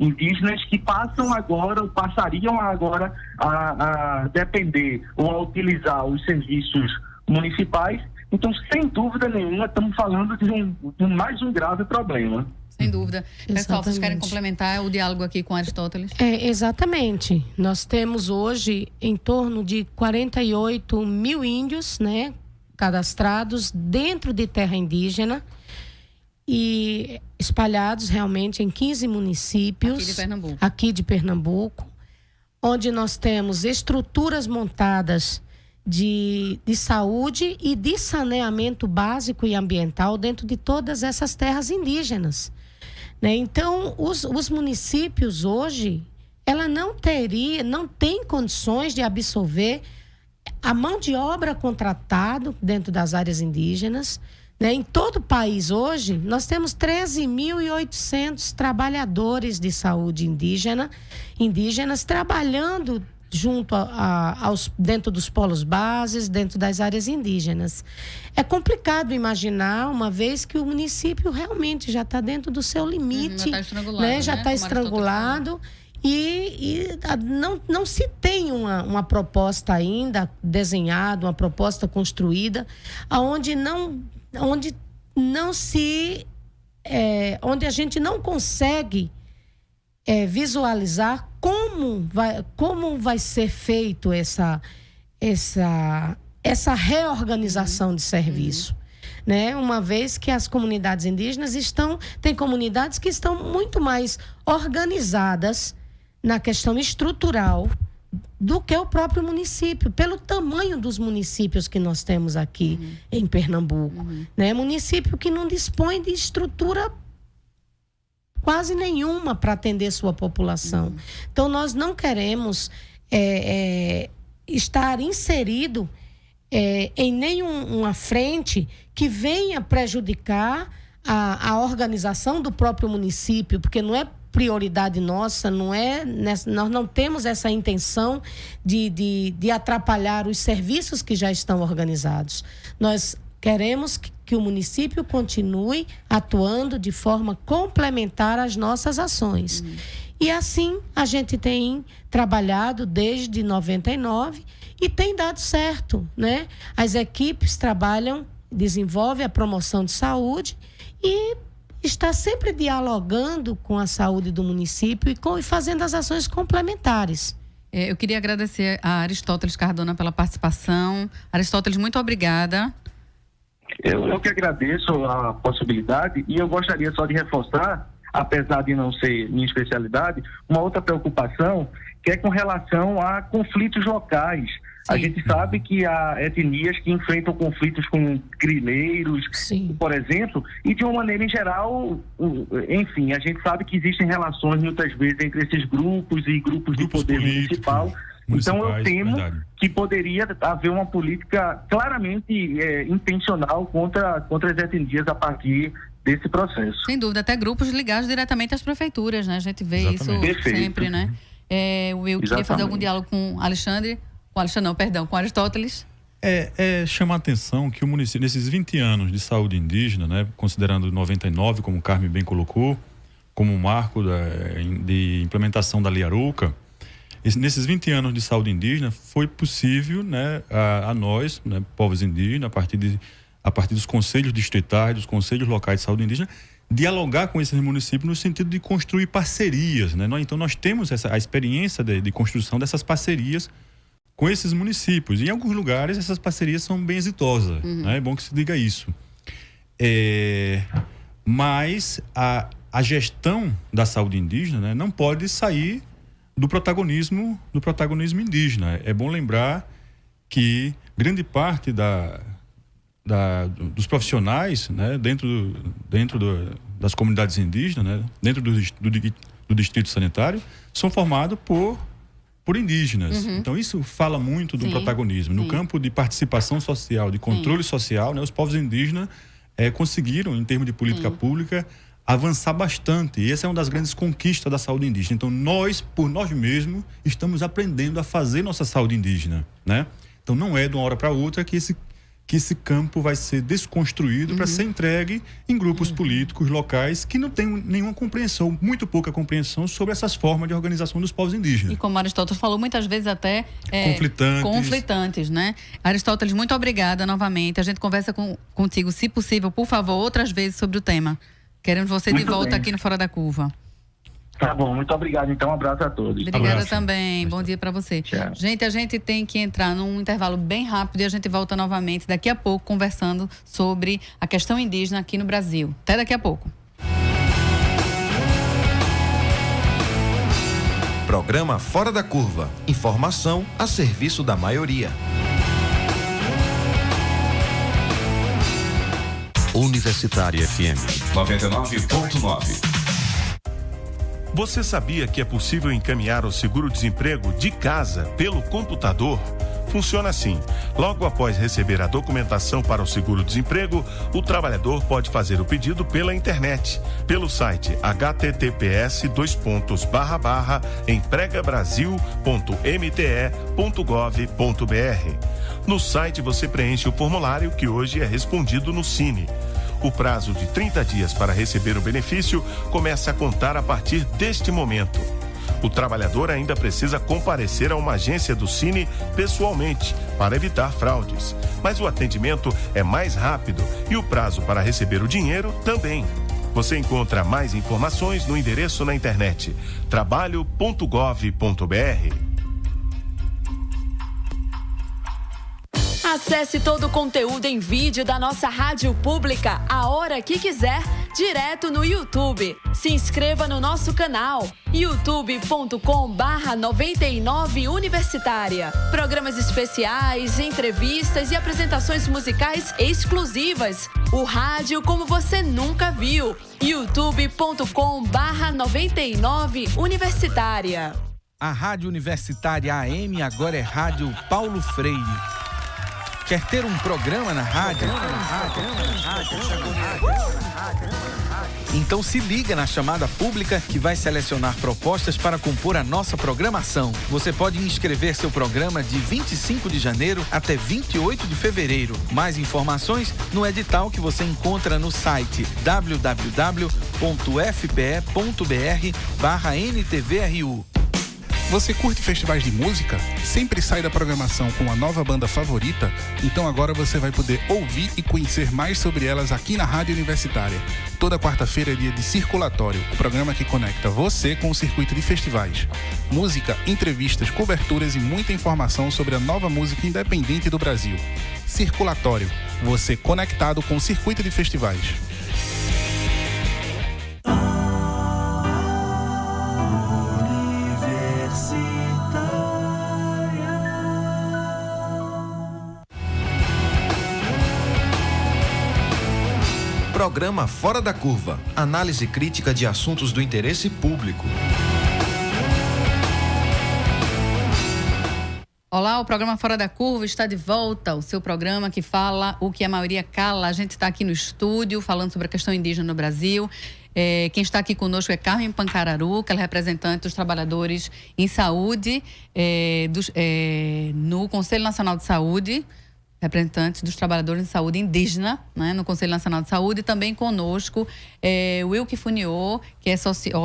indígenas que passariam agora a depender ou a utilizar os serviços municipais. Então, sem dúvida nenhuma, estamos falando de mais um grave problema. Sem dúvida. Pessoal, vocês querem complementar o diálogo aqui com Aristóteles? Exatamente. Nós temos hoje em torno de 48 mil índios, né, cadastrados dentro de terra indígena e espalhados realmente em 15 municípios aqui de Pernambuco, onde nós temos estruturas montadas de saúde e de saneamento básico e ambiental dentro de todas essas terras indígenas, né? Então, os municípios hoje, ela não tem condições de absorver a mão de obra contratada dentro das áreas indígenas, né? Em todo o país hoje, nós temos 13.800 trabalhadores de saúde indígenas trabalhando junto dentro dos polos bases, dentro das áreas indígenas. É complicado imaginar, uma vez que o município realmente já está dentro do seu limite, já está estrangulado, e não se tem uma proposta ainda desenhada, uma proposta construída, onde a gente não consegue visualizar como vai ser feito essa reorganização de serviço, né? Uma vez que as comunidades indígenas tem comunidades que estão muito mais organizadas na questão estrutural do que o próprio município, pelo tamanho dos municípios que nós temos aqui em Pernambuco, né? Município que não dispõe de estrutura quase nenhuma para atender sua população. Então, nós não queremos estar inserido em nenhuma frente que venha prejudicar a organização do próprio município, porque não é prioridade nossa, nós não temos essa intenção de atrapalhar os serviços que já estão organizados. Nós queremos que o município continue atuando de forma complementar às nossas ações. E assim a gente tem trabalhado desde 99 e tem dado certo, né? As equipes desenvolvem a promoção de saúde e está sempre dialogando com a saúde do município e fazendo as ações complementares. Eu queria agradecer a Aristóteles Cardona pela participação. Aristóteles, muito obrigada. Eu que agradeço a possibilidade, e eu gostaria só de reforçar, apesar de não ser minha especialidade, uma outra preocupação, que é com relação a conflitos locais. A gente sabe que há etnias que enfrentam conflitos com grileiros, por exemplo, e de uma maneira em geral, enfim, a gente sabe que existem relações muitas vezes entre esses grupos e grupos de poder municipal. Então eu temo que poderia haver uma política claramente intencional contra as etnias a partir desse processo. Sem dúvida, até grupos ligados diretamente às prefeituras, né? A gente vê Exatamente. isso Perfeito. sempre, né? O Will queria fazer Exatamente. algum diálogo com com Aristóteles. Chamar a atenção que o município, nesses 20 anos de saúde indígena, né, considerando 99, como o Carme bem colocou, como um marco de implementação da Lei Arouca, nesses 20 anos de saúde indígena foi possível, né, a nós, né, povos indígenas, a partir dos conselhos distritais, dos conselhos locais de saúde indígena, dialogar com esses municípios no sentido de construir parcerias, né? Então nós temos a experiência de construção dessas parcerias com esses municípios. E em alguns lugares essas parcerias são bem exitosas, né? É bom que se diga isso. Mas a gestão da saúde indígena, né, não pode sair do protagonismo indígena. É bom lembrar que grande parte dos profissionais, né, dentro das comunidades indígenas, né, dentro do distrito sanitário, são formados por indígenas. Então isso fala muito do protagonismo. No campo de participação social, de controle social, né, os povos indígenas conseguiram, em termos de política pública, avançar bastante. E essa é uma das grandes conquistas da saúde indígena. Então nós, por nós mesmos, estamos aprendendo a fazer nossa saúde indígena, né? Então não é de uma hora para outra que esse campo vai ser desconstruído para ser entregue em grupos políticos locais que não têm nenhuma compreensão, muito pouca compreensão sobre essas formas de organização dos povos indígenas. E como Aristóteles falou, muitas vezes até conflitantes, né? Aristóteles, muito obrigada novamente. A gente conversa contigo, se possível, por favor, outras vezes sobre o tema. Queremos você Muito de volta bem. aqui no Fora da Curva. Tá bom, muito obrigado. Então, um abraço a todos. Obrigada Abraço. também. Bom dia para você. Tchau. Gente, a gente tem que entrar num intervalo bem rápido e a gente volta novamente daqui a pouco conversando sobre a questão indígena aqui no Brasil. Até daqui a pouco. Programa Fora da Curva. Informação a serviço da maioria. Universitária FM. 99.9. Você sabia que é possível encaminhar o seguro-desemprego de casa pelo computador? Funciona assim. Logo após receber a documentação para o seguro-desemprego, o trabalhador pode fazer o pedido pela internet, pelo site https://empregabrasil.mte.gov.br. No site você preenche o formulário que hoje é respondido no Cine. O prazo de 30 dias para receber o benefício começa a contar a partir deste momento. O trabalhador ainda precisa comparecer a uma agência do Cine pessoalmente para evitar fraudes. Mas o atendimento é mais rápido e o prazo para receber o dinheiro também. Você encontra mais informações no endereço na internet trabalho.gov.br. Acesse todo o conteúdo em vídeo da nossa rádio pública a hora que quiser, direto no YouTube. Se inscreva no nosso canal youtube.com/99 Universitária. Programas especiais, entrevistas e apresentações musicais exclusivas. O rádio como você nunca viu. youtube.com/99 Universitária. A Rádio Universitária AM agora é Rádio Paulo Freire. Quer ter um programa na rádio? Então se liga na chamada pública que vai selecionar propostas para compor a nossa programação. Você pode inscrever seu programa de 25 de janeiro até 28 de fevereiro. Mais informações no edital que você encontra no site www.fpe.br/NTVRU. Você curte festivais de música? Sempre sai da programação com a nova banda favorita? Então agora você vai poder ouvir e conhecer mais sobre elas aqui na Rádio Universitária. Toda quarta-feira é dia de Circulatório, o programa que conecta você com o circuito de festivais. Música, entrevistas, coberturas e muita informação sobre a nova música independente do Brasil. Circulatório, você conectado com o circuito de festivais. Programa Fora da Curva. Análise crítica de assuntos do interesse público. Olá, o programa Fora da Curva está de volta, o seu programa que fala o que a maioria cala. A gente está aqui no estúdio falando sobre a questão indígena no Brasil. Quem está aqui conosco é Carmen Pancararu, que ela é representante dos trabalhadores em saúde no Conselho Nacional de Saúde, representante dos trabalhadores em saúde indígena, né, no Conselho Nacional de Saúde. E também conosco Wilke Funiô, que é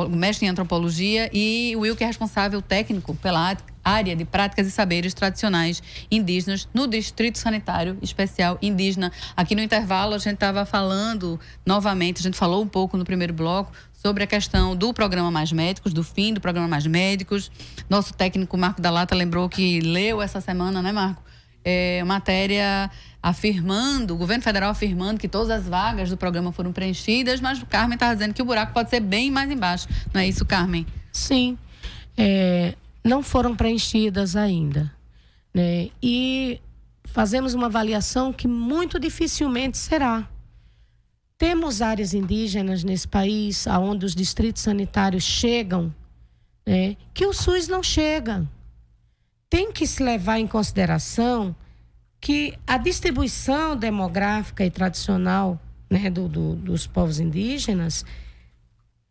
mestre em antropologia, e o Wilke é responsável técnico pela área de práticas e saberes tradicionais indígenas no Distrito Sanitário Especial Indígena. Aqui no intervalo a gente estava falando novamente, a gente falou um pouco no primeiro bloco sobre a questão do programa Mais Médicos, do fim do programa Mais Médicos. Nosso técnico Marco da Lata lembrou que leu essa semana, né, Marco? Matéria afirmando, o governo federal afirmando que todas as vagas do programa foram preenchidas, mas o Carmen está dizendo que o buraco pode ser bem mais embaixo. Não é isso, Carmen? Sim. Não foram preenchidas ainda, né? E fazemos uma avaliação que muito dificilmente será. Temos áreas indígenas nesse país, onde os distritos sanitários chegam, né, que o SUS não chega. Tem que se levar em consideração que a distribuição demográfica e tradicional, né, dos povos indígenas,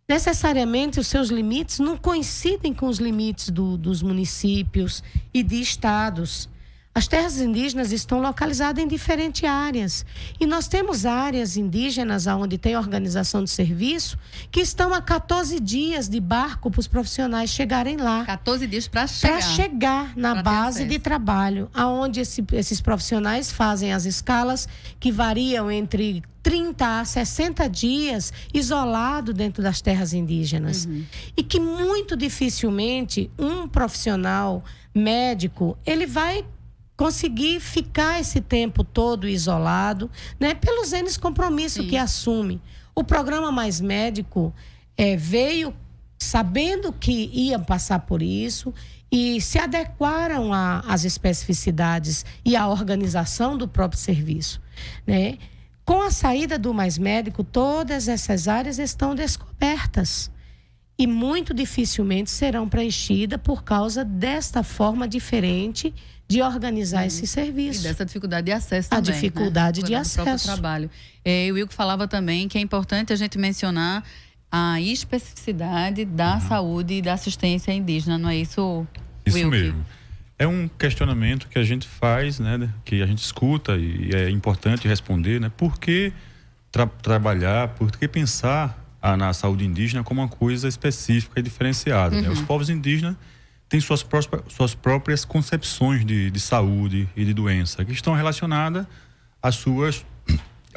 necessariamente os seus limites não coincidem com os limites dos municípios e de estados. As terras indígenas estão localizadas em diferentes áreas. E nós temos áreas indígenas onde tem organização de serviço que estão a 14 dias de barco para os profissionais chegarem lá. 14 dias para chegar. Para chegar na base de trabalho, onde esses profissionais fazem as escalas que variam entre 30 a 60 dias isolado dentro das terras indígenas. Uhum. E que muito dificilmente um profissional médico, ele vai conseguir ficar esse tempo todo isolado, né, pelos N compromissos que assume. O programa Mais Médico veio sabendo que iam passar por isso e se adequaram às especificidades e à organização do próprio serviço, né? Com a saída do Mais Médico, todas essas áreas estão descobertas e muito dificilmente serão preenchidas por causa desta forma diferente de organizar esse serviço. E dessa dificuldade de acesso também. A dificuldade de acesso. Do trabalho. O Wilke falava também que é importante a gente mencionar a especificidade da saúde e da assistência indígena, não é isso, Wilke? Isso mesmo. É um questionamento que a gente faz, né, que a gente escuta e é importante responder, né? Por que trabalhar, por que pensar na saúde indígena como uma coisa específica e diferenciada, né? Os povos indígenas têm suas próprias concepções de saúde e de doença, que estão relacionadas a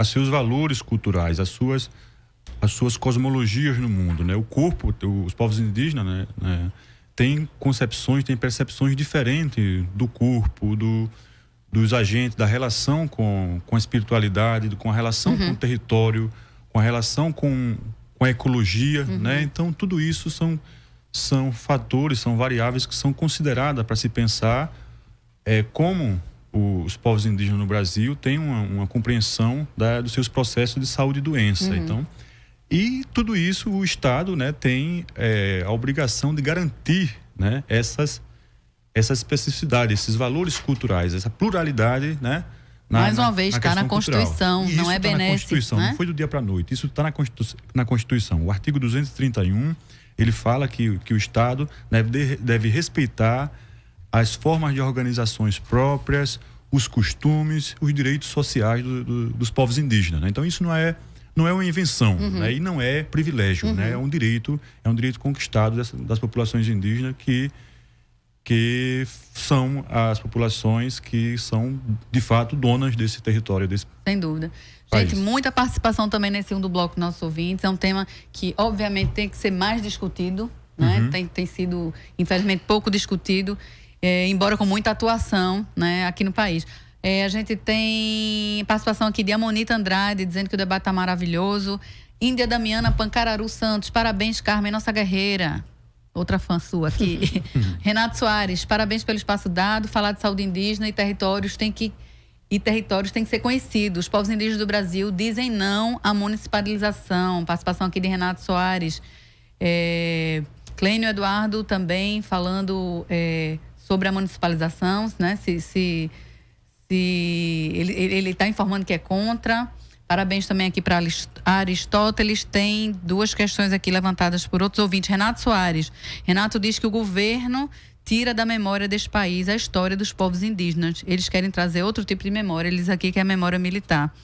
seus valores culturais, às suas cosmologias no mundo, né? O corpo, os povos indígenas, né, têm concepções, têm percepções diferentes do corpo, dos agentes, da relação com a espiritualidade, com a relação com o território, com a relação com a ecologia, né? Então, tudo isso são fatores, são variáveis que são consideradas para se pensar como os povos indígenas no Brasil têm uma compreensão dos seus processos de saúde e doença. Então, e tudo isso o Estado, né, tem a obrigação de garantir, né, essas especificidades, esses valores culturais, essa pluralidade, né? Mais uma vez, está na Constituição, não é benéfico, na Constituição, né? Não foi do dia para a noite, isso está na Constituição. O artigo 231, ele fala que o Estado deve respeitar as formas de organizações próprias, os costumes, os direitos sociais dos povos indígenas, né? Então, isso não é uma invenção, né? E não é privilégio, né? É um direito conquistado das populações indígenas que são as populações que são, de fato, donas desse território. Sem dúvida. País. Gente, muita participação também nesse segundo bloco dos nossos ouvintes. É um tema que, obviamente, tem que ser mais discutido, né? Tem sido, infelizmente, pouco discutido, embora com muita atuação, né, aqui no país. A gente tem participação aqui de Amonita Andrade, dizendo que o debate está maravilhoso. Índia Damiana Pancararu Santos, parabéns, Carmen, nossa guerreira. Outra fã sua aqui. Renato Soares, parabéns pelo espaço dado. Falar de saúde indígena e territórios tem que ser conhecidos. Os povos indígenas do Brasil dizem não à municipalização. Participação aqui de Renato Soares. Clênio Eduardo também falando sobre a municipalização, né? Se ele está informando que é contra. Parabéns também aqui para Aristóteles. Tem 2 questões aqui levantadas por outros ouvintes. Renato Soares. Renato diz que o governo tira da memória deste país a história dos povos indígenas. Eles querem trazer outro tipo de memória. Eles aqui que é a memória militar.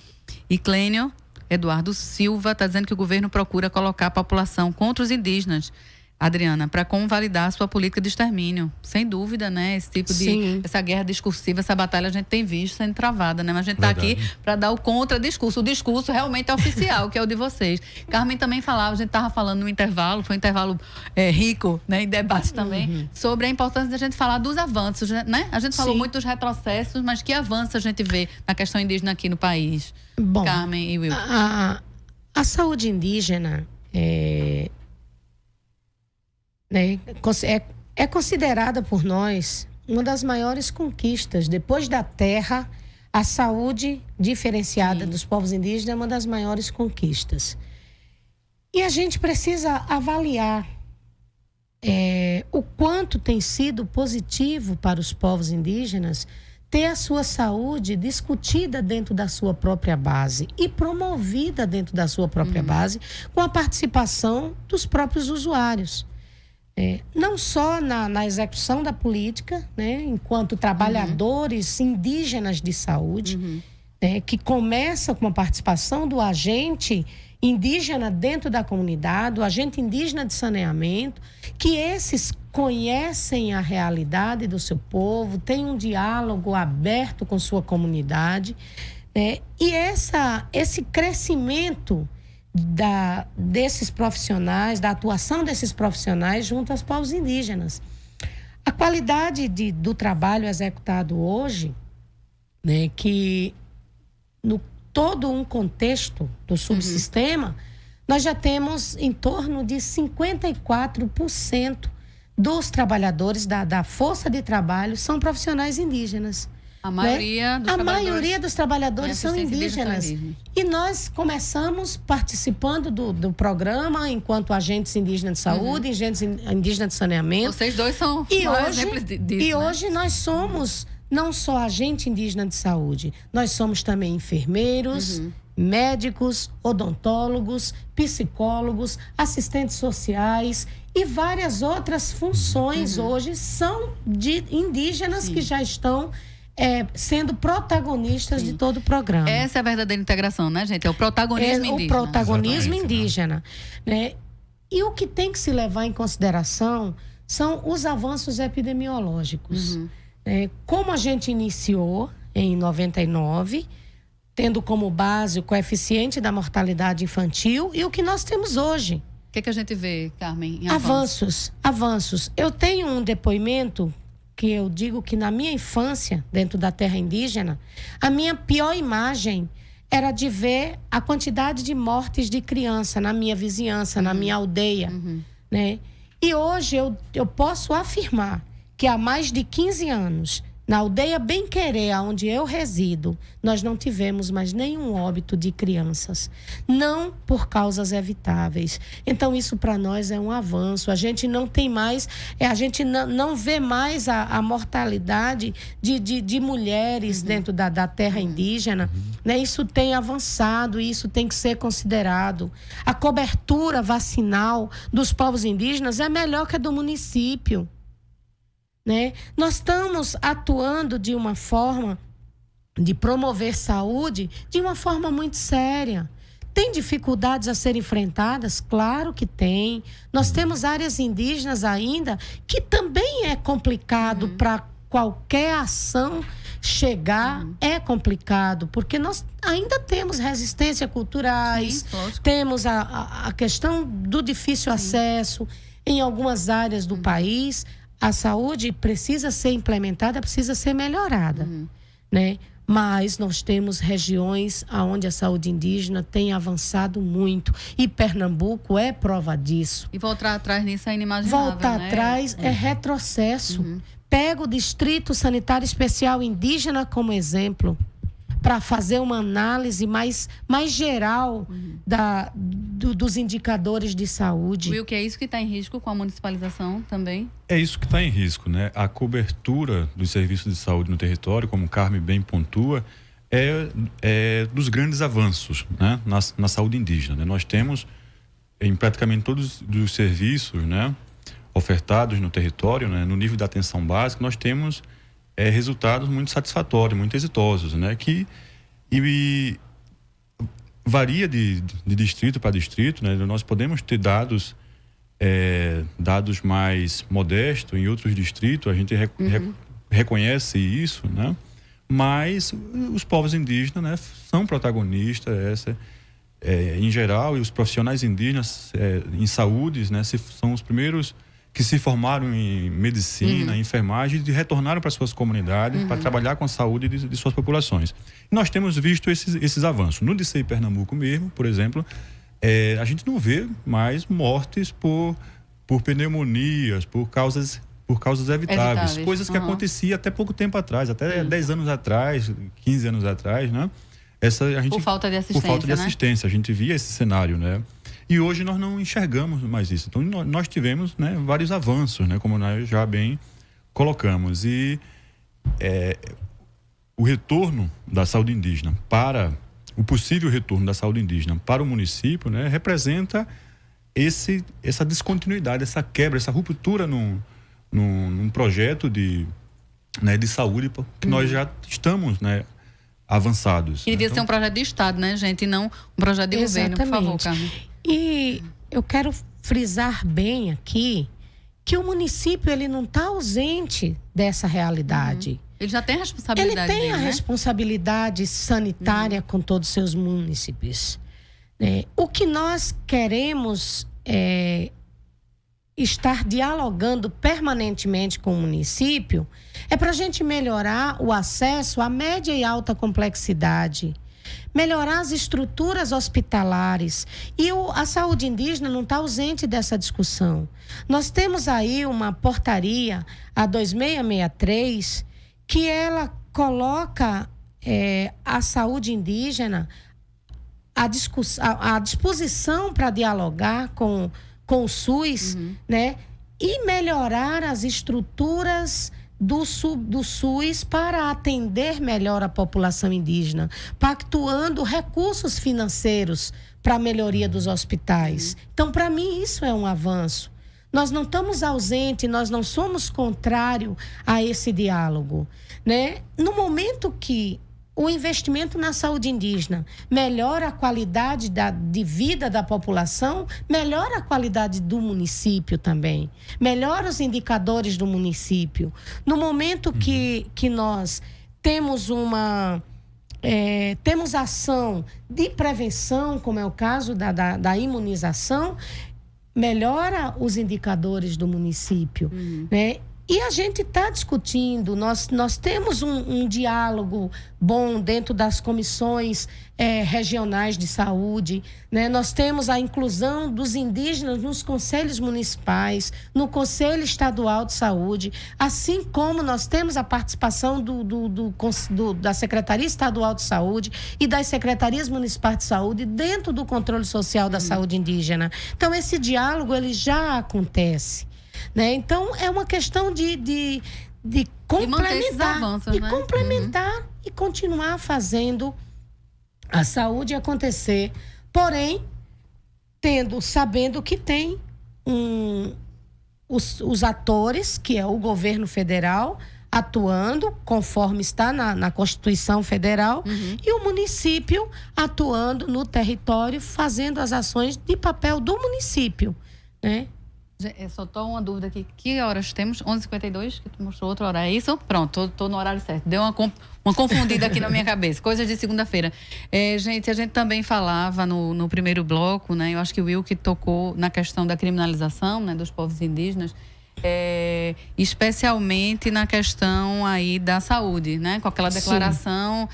E Clênio Eduardo Silva está dizendo que o governo procura colocar a população contra os indígenas, Adriana, para convalidar a sua política de extermínio. Sem dúvida, né? Esse tipo de... Essa guerra discursiva, essa batalha a gente tem visto sendo travada, né? Mas a gente está aqui para dar o contradiscurso. O discurso realmente é oficial, que é o de vocês. Carmen também falava, a gente estava falando no intervalo, foi um intervalo rico, né? Em debate também, sobre a importância da gente falar dos avanços, né? A gente falou muito dos retrocessos, mas que avanço a gente vê na questão indígena aqui no país? Bom, Carmen e Will. A saúde indígena é considerada por nós uma das maiores conquistas. Depois da terra, a saúde diferenciada dos povos indígenas é uma das maiores conquistas. E a gente precisa avaliar o quanto tem sido positivo para os povos indígenas ter a sua saúde discutida dentro da sua própria base e promovida dentro da sua própria base com a participação dos próprios usuários. Não só na execução da política, né, enquanto trabalhadores indígenas de saúde, que começa com a participação do agente indígena dentro da comunidade, o agente indígena de saneamento, que esses conhecem a realidade do seu povo, têm um diálogo aberto com sua comunidade, e esse crescimento desses profissionais, da atuação desses profissionais junto aos povos indígenas. A qualidade do trabalho executado hoje, né, que no todo um contexto do subsistema, nós já temos em torno de 54% dos trabalhadores da força de trabalho são profissionais indígenas. A maioria, dos trabalhadores são indígenas. E nós começamos participando do programa enquanto agentes indígenas de saúde, agentes indígenas de saneamento. Vocês dois são exemplos disso. E hoje nós somos não só agente indígena de saúde, nós somos também enfermeiros, médicos, odontólogos, psicólogos, assistentes sociais e várias outras funções hoje são de indígenas que já estão sendo protagonistas de todo o programa. Essa é a verdadeira integração, né, gente? É o protagonismo indígena. O protagonismo indígena, né? E o que tem que se levar em consideração são os avanços epidemiológicos. Como a gente iniciou em 99, tendo como base o coeficiente da mortalidade infantil e o que nós temos hoje. O que a gente vê, Carmen, em avanços? Eu tenho um depoimento que eu digo que na minha infância, dentro da terra indígena, a minha pior imagem era de ver a quantidade de mortes de criança na minha vizinhança, na minha aldeia, né? E hoje eu posso afirmar que há mais de 15 anos, na aldeia Bem Querer, onde eu resido, nós não tivemos mais nenhum óbito de crianças. Não por causas evitáveis. Então, isso para nós é um avanço. A gente não tem mais, a gente não vê mais a mortalidade de mulheres dentro da terra indígena. Né? Isso tem avançado e isso tem que ser considerado. A cobertura vacinal dos povos indígenas é melhor que a do município. Né? Nós estamos atuando de uma forma de promover saúde de uma forma muito séria. Tem dificuldades a serem enfrentadas? Claro que tem. Nós temos áreas indígenas ainda que também é complicado para qualquer ação chegar, é complicado, porque nós ainda temos resistência culturais, temos a questão do difícil acesso em algumas áreas do país. A saúde precisa ser implementada, precisa ser melhorada, né? Mas nós temos regiões onde a saúde indígena tem avançado muito. E Pernambuco é prova disso. E voltar atrás nisso é inimaginável, voltar atrás é retrocesso. Pega o Distrito Sanitário Especial Indígena como exemplo. para fazer uma análise mais geral dos indicadores de saúde. Will, que é isso que está em risco com a municipalização também? É isso que está em risco, né? A cobertura dos serviços de saúde no território, como o Carme bem pontua, é dos grandes avanços, né? na saúde indígena, né? Nós temos em praticamente todos os serviços, né, ofertados no território, né, no nível da atenção básica, nós temos resultados muito satisfatórios, muito exitosos, né, que varia de distrito para distrito, né? Nós podemos ter dados mais modestos em outros distritos, a gente reconhece isso, né? Mas os povos indígenas, né, são protagonistas, em geral, e os profissionais indígenas em saúde, né, são os primeiros que se formaram em medicina, enfermagem, e retornaram para suas comunidades para trabalhar com a saúde de suas populações. E nós temos visto esses avanços. No DCI Pernambuco mesmo, por exemplo, a gente não vê mais mortes por pneumonias, por causas evitáveis. Coisas que acontecia até pouco tempo atrás, até 10 anos atrás, 15 anos atrás, né? Por falta de assistência, Por falta de assistência, a gente via esse cenário, né? E hoje nós não enxergamos mais isso. Então, nós tivemos, né, vários avanços, né, como nós já bem colocamos. E o retorno da saúde indígena o possível retorno da saúde indígena para o município, né, representa essa descontinuidade, essa quebra, essa ruptura num projeto de saúde que nós já estamos, né, avançados. Que devia ser um projeto de Estado, né, gente? E não um projeto de governo, por favor, Carmen. E eu quero frisar bem aqui que o município, ele não está ausente dessa realidade. Ele já tem a responsabilidade Ele tem a né? responsabilidade sanitária com todos os seus munícipes. O que nós queremos estar dialogando permanentemente com o município para a gente melhorar o acesso à média e alta complexidade, melhorar as estruturas hospitalares. E a saúde indígena não está ausente dessa discussão. Nós temos aí uma portaria, a 2663, que ela coloca a saúde indígena à disposição para dialogar com o SUS, né? E melhorar as estruturas do SUS para atender melhor a população indígena, pactuando recursos financeiros para a melhoria dos hospitais. Então, para mim, isso é um avanço. Nós não estamos ausentes, nós não somos contrários a esse diálogo, né? No momento que o investimento na saúde indígena melhora a qualidade de vida da população, melhora a qualidade do município também, melhora os indicadores do município. No momento que nós temos temos ação de prevenção, como é o caso da imunização, melhora os indicadores do município, né? E a gente está discutindo, nós temos um diálogo bom dentro das comissões regionais de saúde, né? Nós temos a inclusão dos indígenas nos conselhos municipais, no Conselho Estadual de Saúde, assim como nós temos a participação da Secretaria Estadual de Saúde e das Secretarias Municipais de Saúde dentro do controle social da saúde indígena. Então, esse diálogo ele já acontece, né? Então, é uma questão de complementar, avanços, né? Complementar e continuar fazendo a saúde acontecer, porém, sabendo que tem os atores, que é o governo federal, atuando conforme está na Constituição Federal, e o município atuando no território, fazendo as ações de papel do município, né? Só estou uma dúvida aqui. Que horas temos? 11h52, que tu mostrou outra hora. É isso? Pronto, estou no horário certo. Deu uma confundida aqui na minha cabeça. Coisas de segunda-feira. Gente, a gente também falava no primeiro bloco, né? Eu acho que o Will que tocou na questão da criminalização, né, dos povos indígenas, especialmente na questão aí da saúde, né? Com aquela declaração,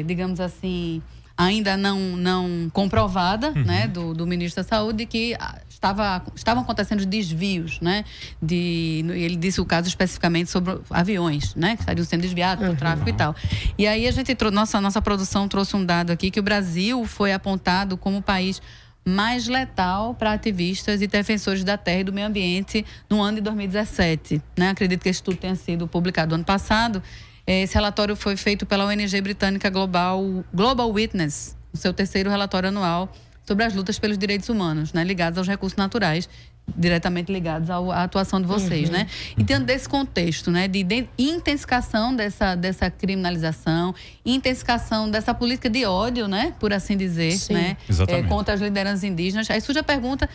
digamos assim, ainda não comprovada, né, do ministro da Saúde, que estavam acontecendo desvios, né? Ele disse o caso especificamente sobre aviões, né? Que estariam sendo desviados para o tráfico e tal. E aí a gente nossa produção trouxe um dado aqui que o Brasil foi apontado como o país mais letal para ativistas e defensores da terra e do meio ambiente no ano de 2017, né? Acredito que esse estudo tenha sido publicado ano passado. Esse relatório foi feito pela ONG britânica Global Witness, o seu 3º relatório anual sobre as lutas pelos direitos humanos, né, ligados aos recursos naturais, diretamente ligados à atuação de vocês, né? E dentro desse contexto, né, de intensificação dessa criminalização, intensificação dessa política de ódio, né, por assim dizer, né, contra as lideranças indígenas, aí surge a pergunta.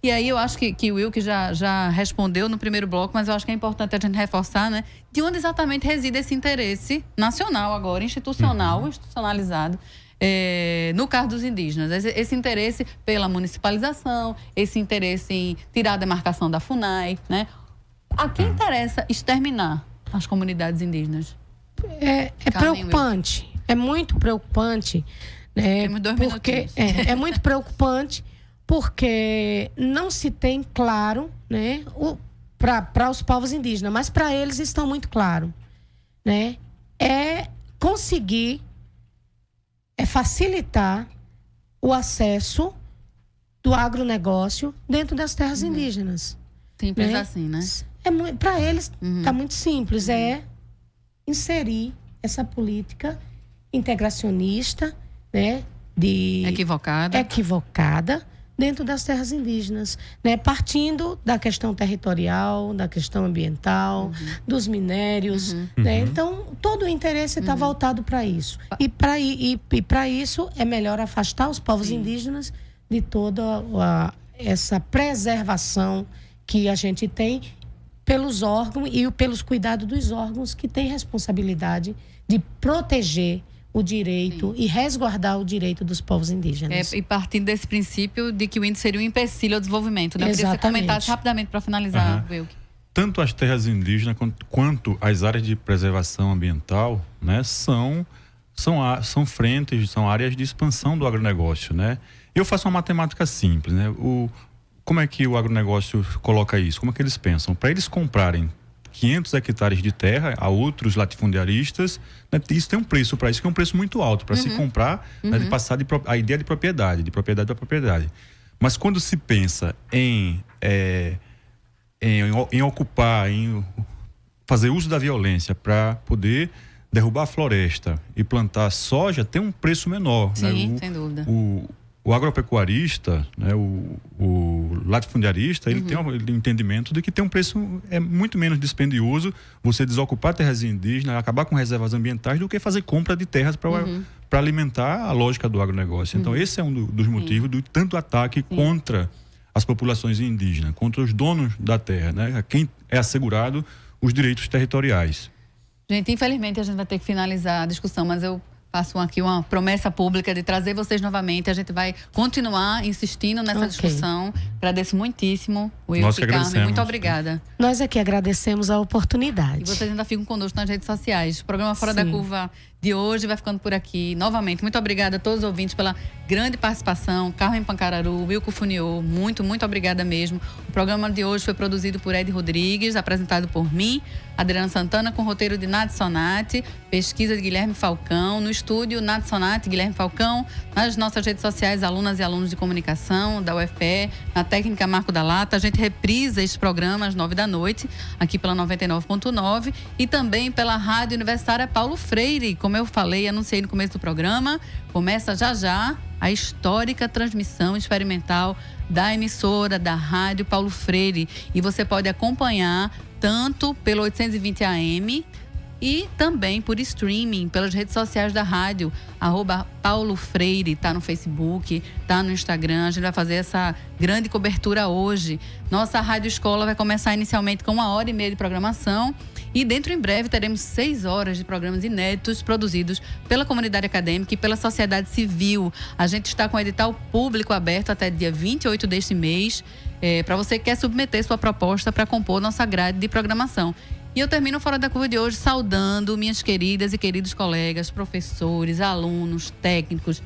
E aí eu acho que o Wilk já respondeu no primeiro bloco, mas eu acho que é importante a gente reforçar, né? De onde exatamente reside esse interesse nacional agora, institucionalizado, no caso dos indígenas. Esse interesse pela municipalização, esse interesse em tirar a demarcação da FUNAI, né? A quem interessa exterminar as comunidades indígenas? É preocupante, é muito preocupante, né? Temos 2 minutinhos. É muito preocupante, porque não se tem claro, né, para os povos indígenas, mas para eles estão muito claro, né? Facilitar o acesso do agronegócio dentro das terras indígenas. Simples, né? Assim, né? Para eles está muito simples, é inserir essa política integracionista, né, equivocada dentro das terras indígenas, né? Partindo da questão territorial, da questão ambiental, dos minérios, né? Então, todo o interesse está voltado para isso. E para isso é melhor afastar os povos indígenas de toda essa preservação que a gente tem pelos órgãos e pelos cuidados dos órgãos que têm responsabilidade de proteger o direito e resguardar o direito dos povos indígenas. E partindo desse princípio de que o índio seria um empecilho ao desenvolvimento, né? Eu queria que você comentasse rapidamente para finalizar, Wilk. Tanto as terras indígenas quanto as áreas de preservação ambiental, né, são frentes, são áreas de expansão do agronegócio, né? Eu faço uma matemática simples, né? Como é que o agronegócio coloca isso? Como é que eles pensam? Para eles comprarem 500 hectares de terra a outros latifundiaristas, né, isso tem um preço para isso, que é um preço muito alto para se comprar, né, de passar a ideia de propriedade para propriedade. Mas quando se pensa em ocupar, em fazer uso da violência para poder derrubar a floresta e plantar soja, tem um preço menor. Sim, né? Sem dúvida. O agropecuarista, né, o latifundiarista, ele tem um entendimento de que tem um preço muito menos dispendioso você desocupar terras indígenas, acabar com reservas ambientais, do que fazer compra de terras para alimentar a lógica do agronegócio. Então, esse é um dos motivos do tanto ataque contra as populações indígenas, contra os donos da terra, né, a quem é assegurado os direitos territoriais. Gente, infelizmente a gente vai ter que finalizar a discussão, mas eu faço aqui uma promessa pública de trazer vocês novamente. A gente vai continuar insistindo nessa discussão. Agradeço muitíssimo, Wilk e Carmen. Muito obrigada. Nós aqui agradecemos a oportunidade. E vocês ainda ficam conosco nas redes sociais. O programa Fora da Curva de hoje vai ficando por aqui. Novamente, muito obrigada a todos os ouvintes pela grande participação. Carmen Pancararu, Wilco Funiô, muito obrigada mesmo. O programa de hoje foi produzido por Ed Rodrigues, apresentado por mim, Adriana Santana, com roteiro de Nath Sonati, pesquisa de Guilherme Falcão, no estúdio Nath Sonati, Guilherme Falcão, nas nossas redes sociais, alunas e alunos de comunicação da UFPE, na técnica Marco da Lata. A gente reprisa este programa às 21h, aqui pela 99.9 e também pela Rádio Universitária Paulo Freire. Como eu falei, anunciei no começo do programa, começa já a histórica transmissão experimental da emissora da Rádio Paulo Freire. E você pode acompanhar tanto pelo 820 AM e também por streaming, pelas redes sociais da rádio, @Paulo Freire, tá no Facebook, tá no Instagram. A gente vai fazer essa grande cobertura hoje. Nossa Rádio Escola vai começar inicialmente com 1h30 de programação e dentro em breve teremos 6 horas de programas inéditos produzidos pela comunidade acadêmica e pela sociedade civil. A gente está com o edital público aberto até dia 28 deste mês, para você que quer submeter sua proposta para compor nossa grade de programação. E eu termino Fora da Curva de hoje saudando minhas queridas e queridos colegas, professores, alunos, técnicos,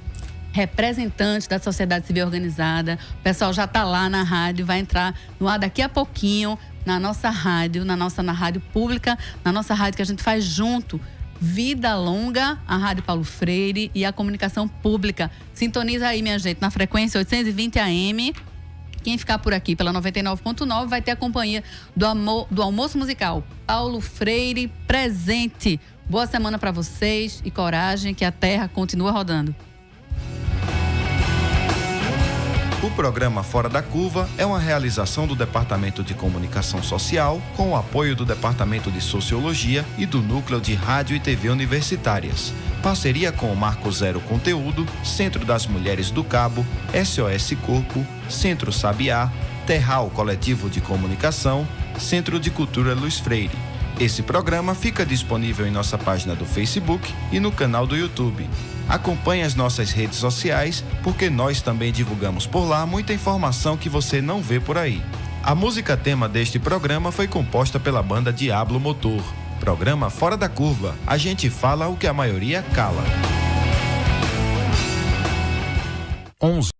representantes da sociedade civil organizada. O pessoal já está lá na rádio, vai entrar no ar daqui a pouquinho na nossa rádio, na rádio pública, na nossa rádio que a gente faz junto. Vida longa, a Rádio Paulo Freire e a comunicação pública. Sintoniza aí, minha gente, na frequência 820 AM. Quem ficar por aqui pela 99.9 vai ter a companhia do almoço musical Paulo Freire presente. Boa semana para vocês e coragem, que a terra continua rodando. O programa Fora da Curva é uma realização do Departamento de Comunicação Social com o apoio do Departamento de Sociologia e do Núcleo de Rádio e TV Universitárias. Parceria com o Marco Zero Conteúdo, Centro das Mulheres do Cabo, SOS Corpo, Centro Sabiá, Terral Coletivo de Comunicação, Centro de Cultura Luiz Freire. Esse programa fica disponível em nossa página do Facebook e no canal do YouTube. Acompanhe as nossas redes sociais, porque nós também divulgamos por lá muita informação que você não vê por aí. A música tema deste programa foi composta pela banda Diablo Motor. Programa Fora da Curva. A gente fala o que a maioria cala. 11